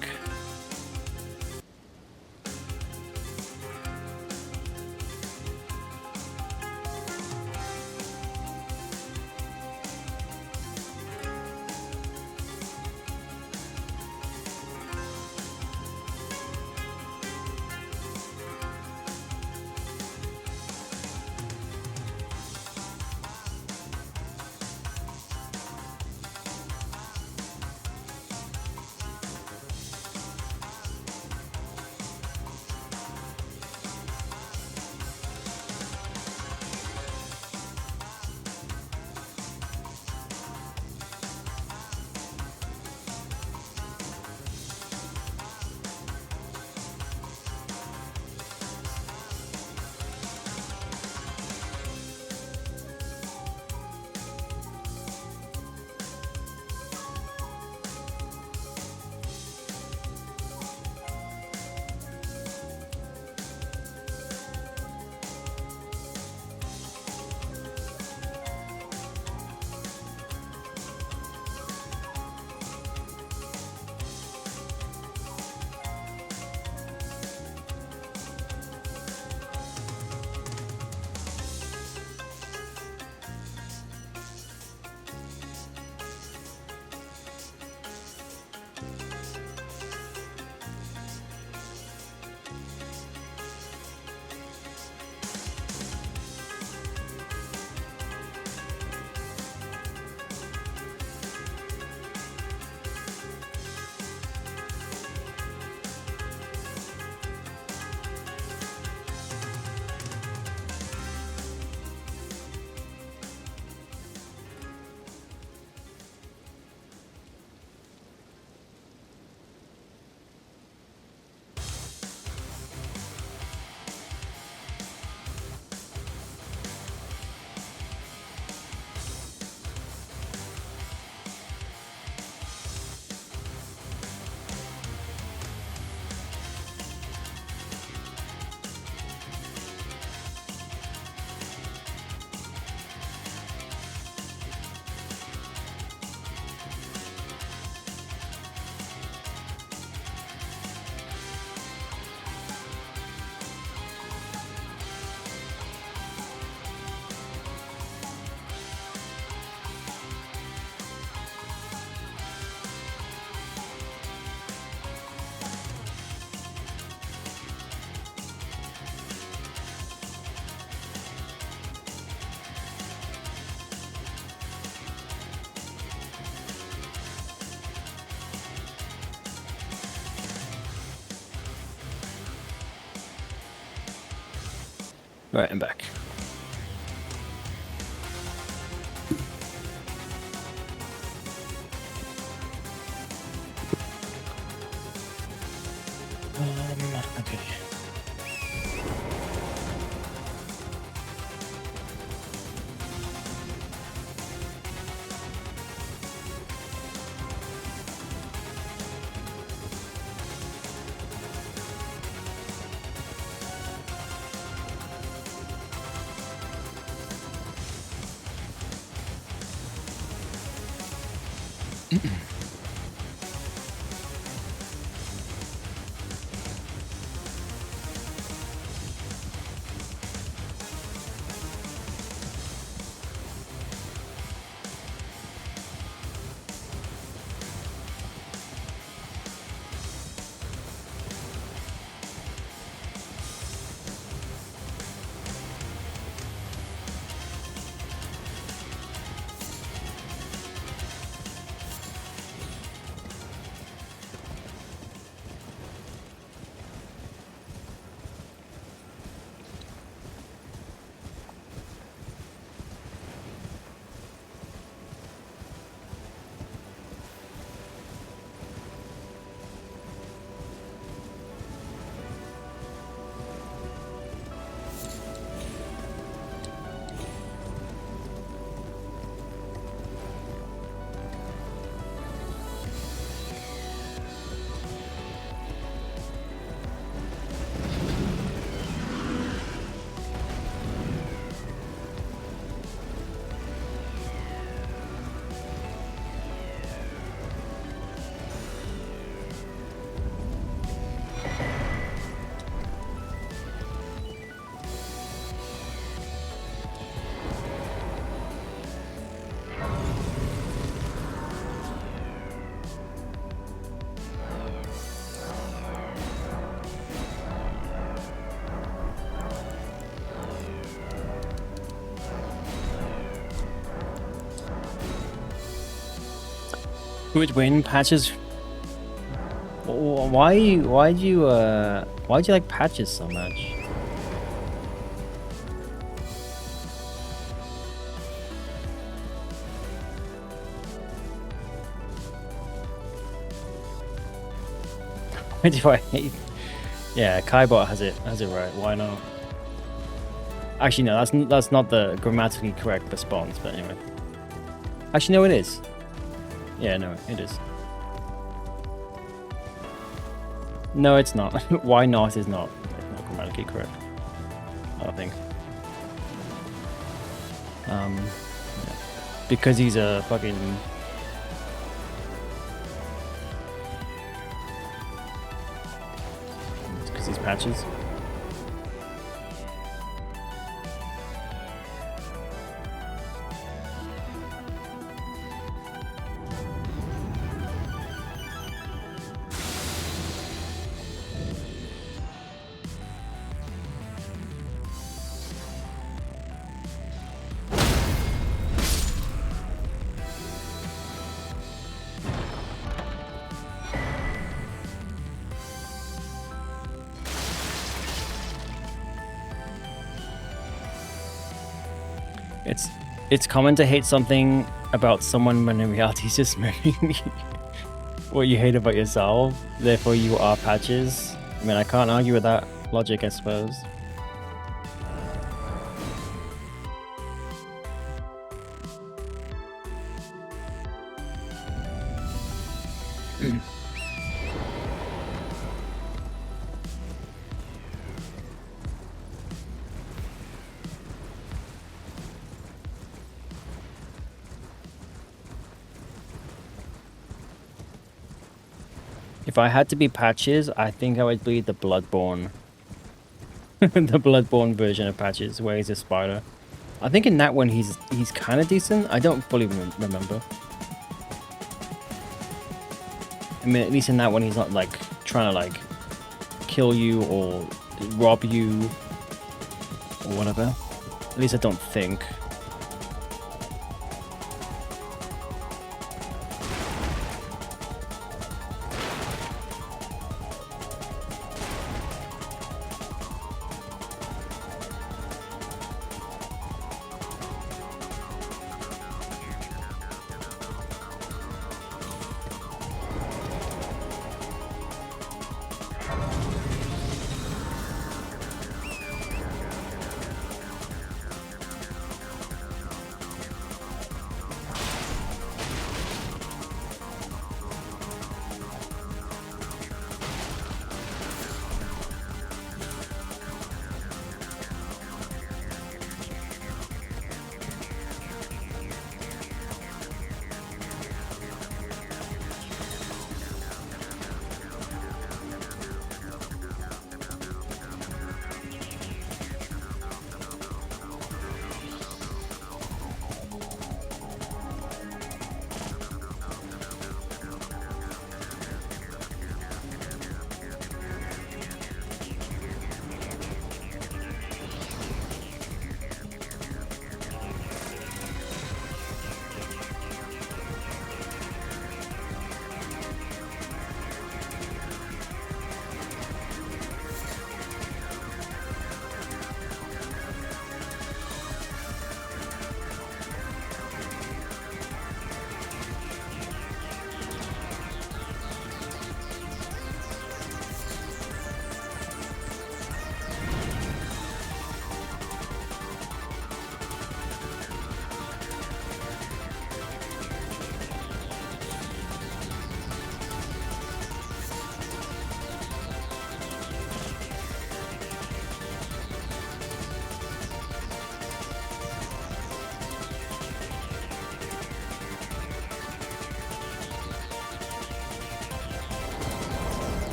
Right, I'm back. Okay. Who would win? Patches? Why'd you like Patches so much? Why do I hate? Yeah, Kaibot has it right. Why not? Actually, no, that's not the grammatically correct response. But anyway, actually, no, it is. Yeah, no, it is. No, it's not. Why not is not grammatically correct. I don't think. Yeah. Because he's a fucking. It's because he's Patches. It's common to hate something about someone when in reality it's just mirroring what you hate about yourself. Therefore, you are Patches. I mean, I can't argue with that logic, I suppose. If I had to be Patches, I think I would be the Bloodborne. The Bloodborne version of Patches, where he's a spider. I think in that one he's kind of decent. I don't fully remember. I mean, at least in that one he's not like trying to like kill you or rob you or whatever. At least I don't think.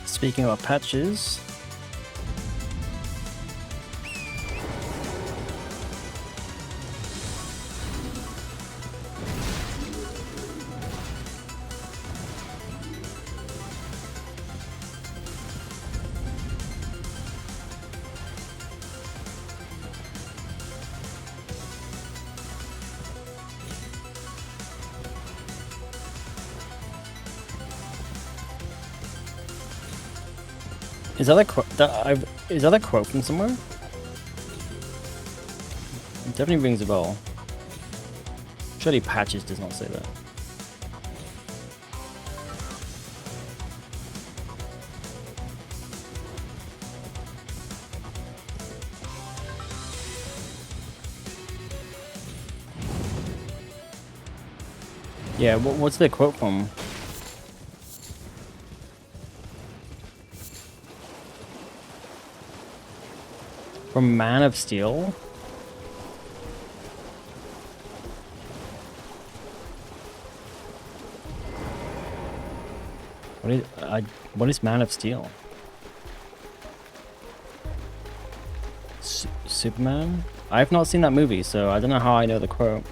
Speaking of patches, is that a is that a quote from somewhere? It definitely rings a bell. Surely patches does not say that. Yeah, what's the quote from? From Man of Steel? What is Man of Steel? Superman? I've not seen that movie, so I don't know how I know the quote.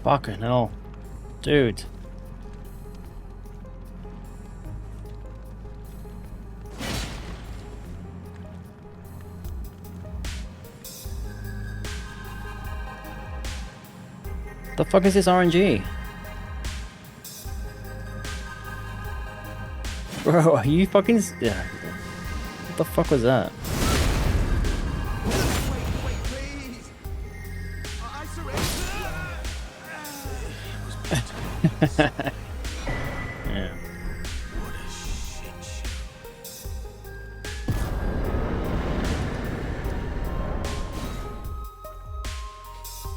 Fucking hell. Dude. The fuck is this RNG? Bro, are you fucking... Yeah. What the fuck was that? Yeah. What a shit show.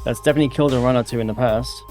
That's definitely killed a run or two in the past.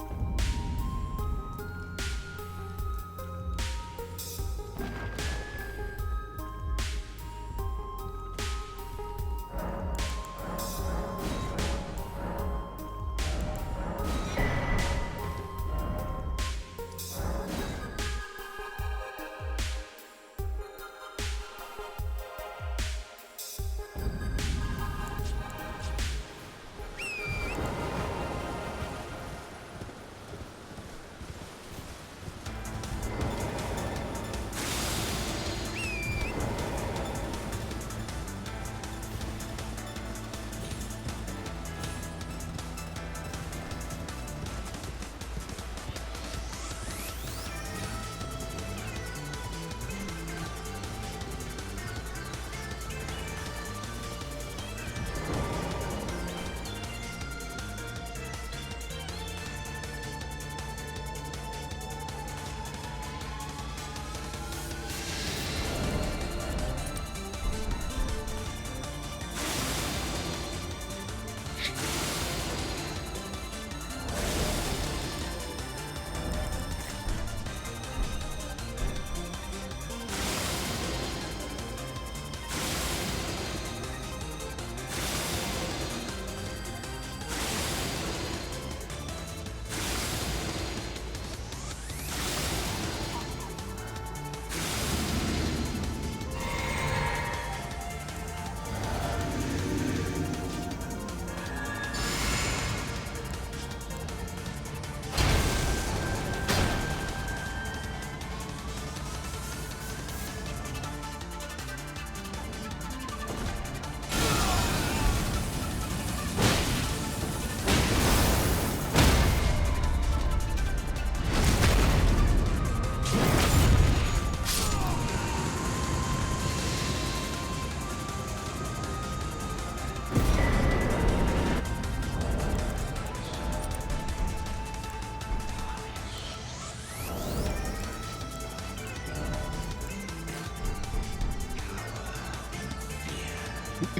It's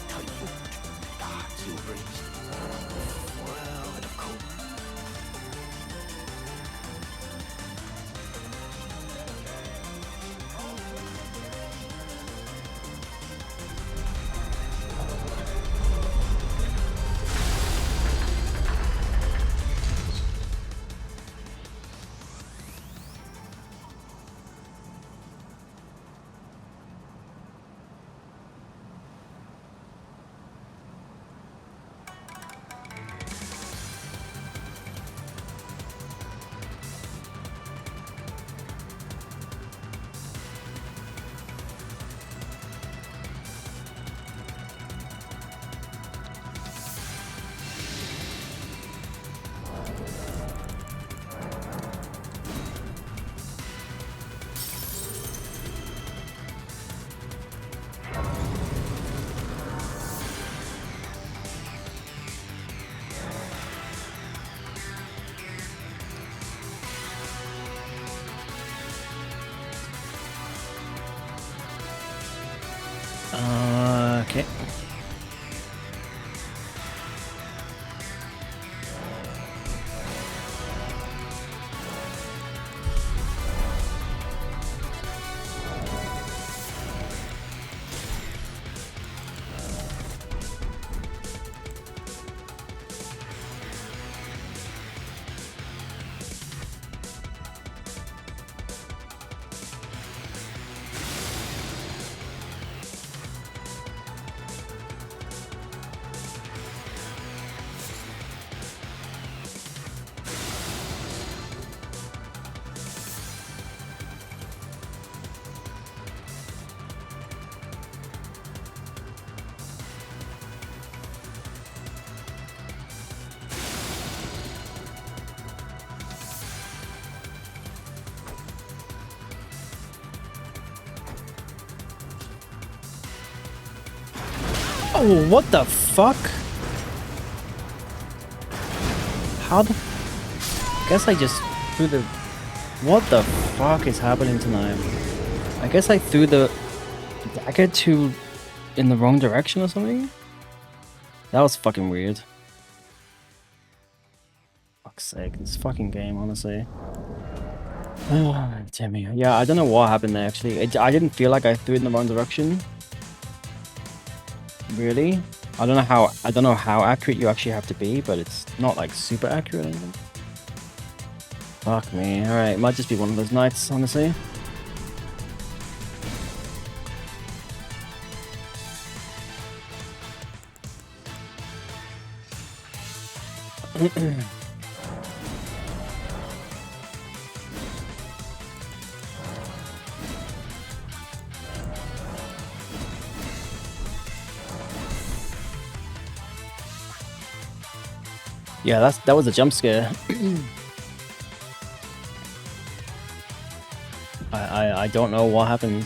time for that you reach. Well, of course. Okay. Oh, what the fuck? How the... Guess I just threw the... What the fuck is happening tonight? I guess I threw the dagger in the wrong direction or something? That was fucking weird. Fuck's sake, this fucking game, honestly. Oh, Timmy. Yeah, I don't know what happened there, actually. I didn't feel like I threw it in the wrong direction. Really? I don't know how accurate you actually have to be, but it's not like super accurate or anything. Fuck me. Alright, might just be one of those nights, honestly. Yeah, that was a jump scare. I don't know what happened.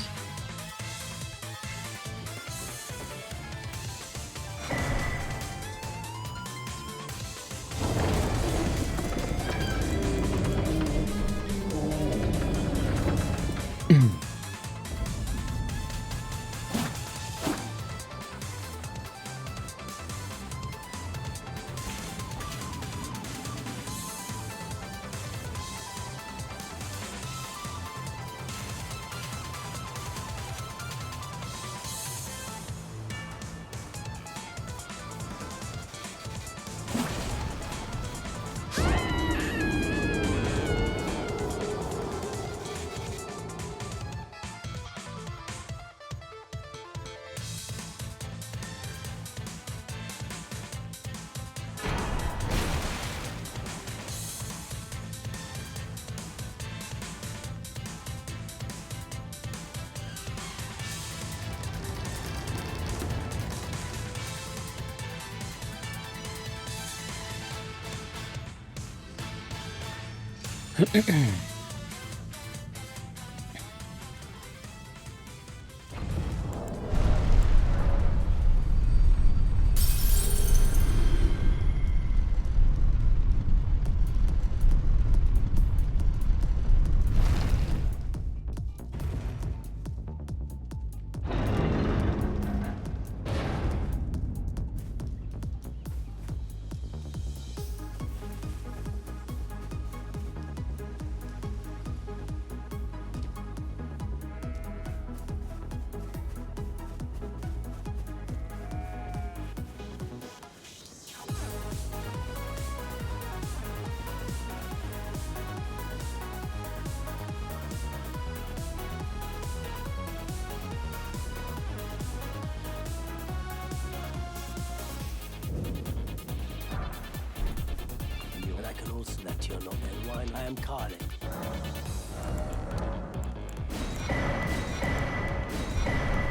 am calling.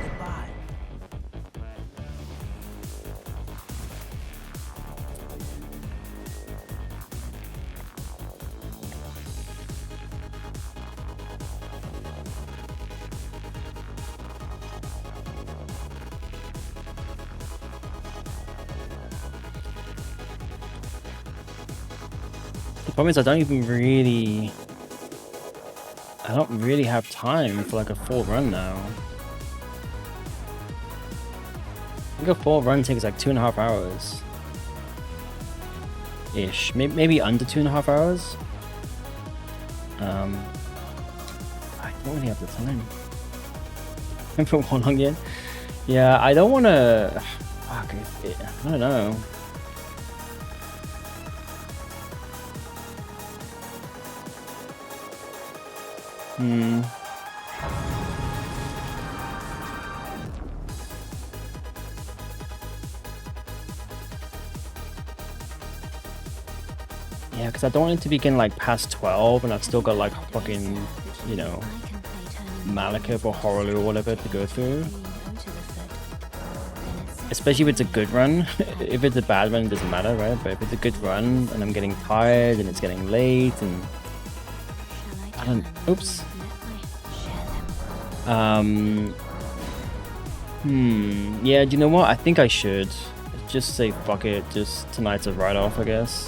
Goodbye. The problem is I don't really have time for like a full run now. I think a full run takes like 2.5 hours. Ish. Maybe under 2.5 hours. I don't really have the time. And for one again. Yeah, I don't wanna fuck it. I don't know. Yeah, because I don't want it to begin like past 12 and I've still got like fucking, you know, I can play turning Malekith or Horolu or whatever to go through. go to the foot. Then it's Especially if it's a good run. If it's a bad run, it doesn't matter, right? But if it's a good run and I'm getting tired and it's getting late and shall I I don't. turn Oops. and let my share them? Yeah, do you know what? I think I should just say fuck it. Just tonight's a write-off, I guess.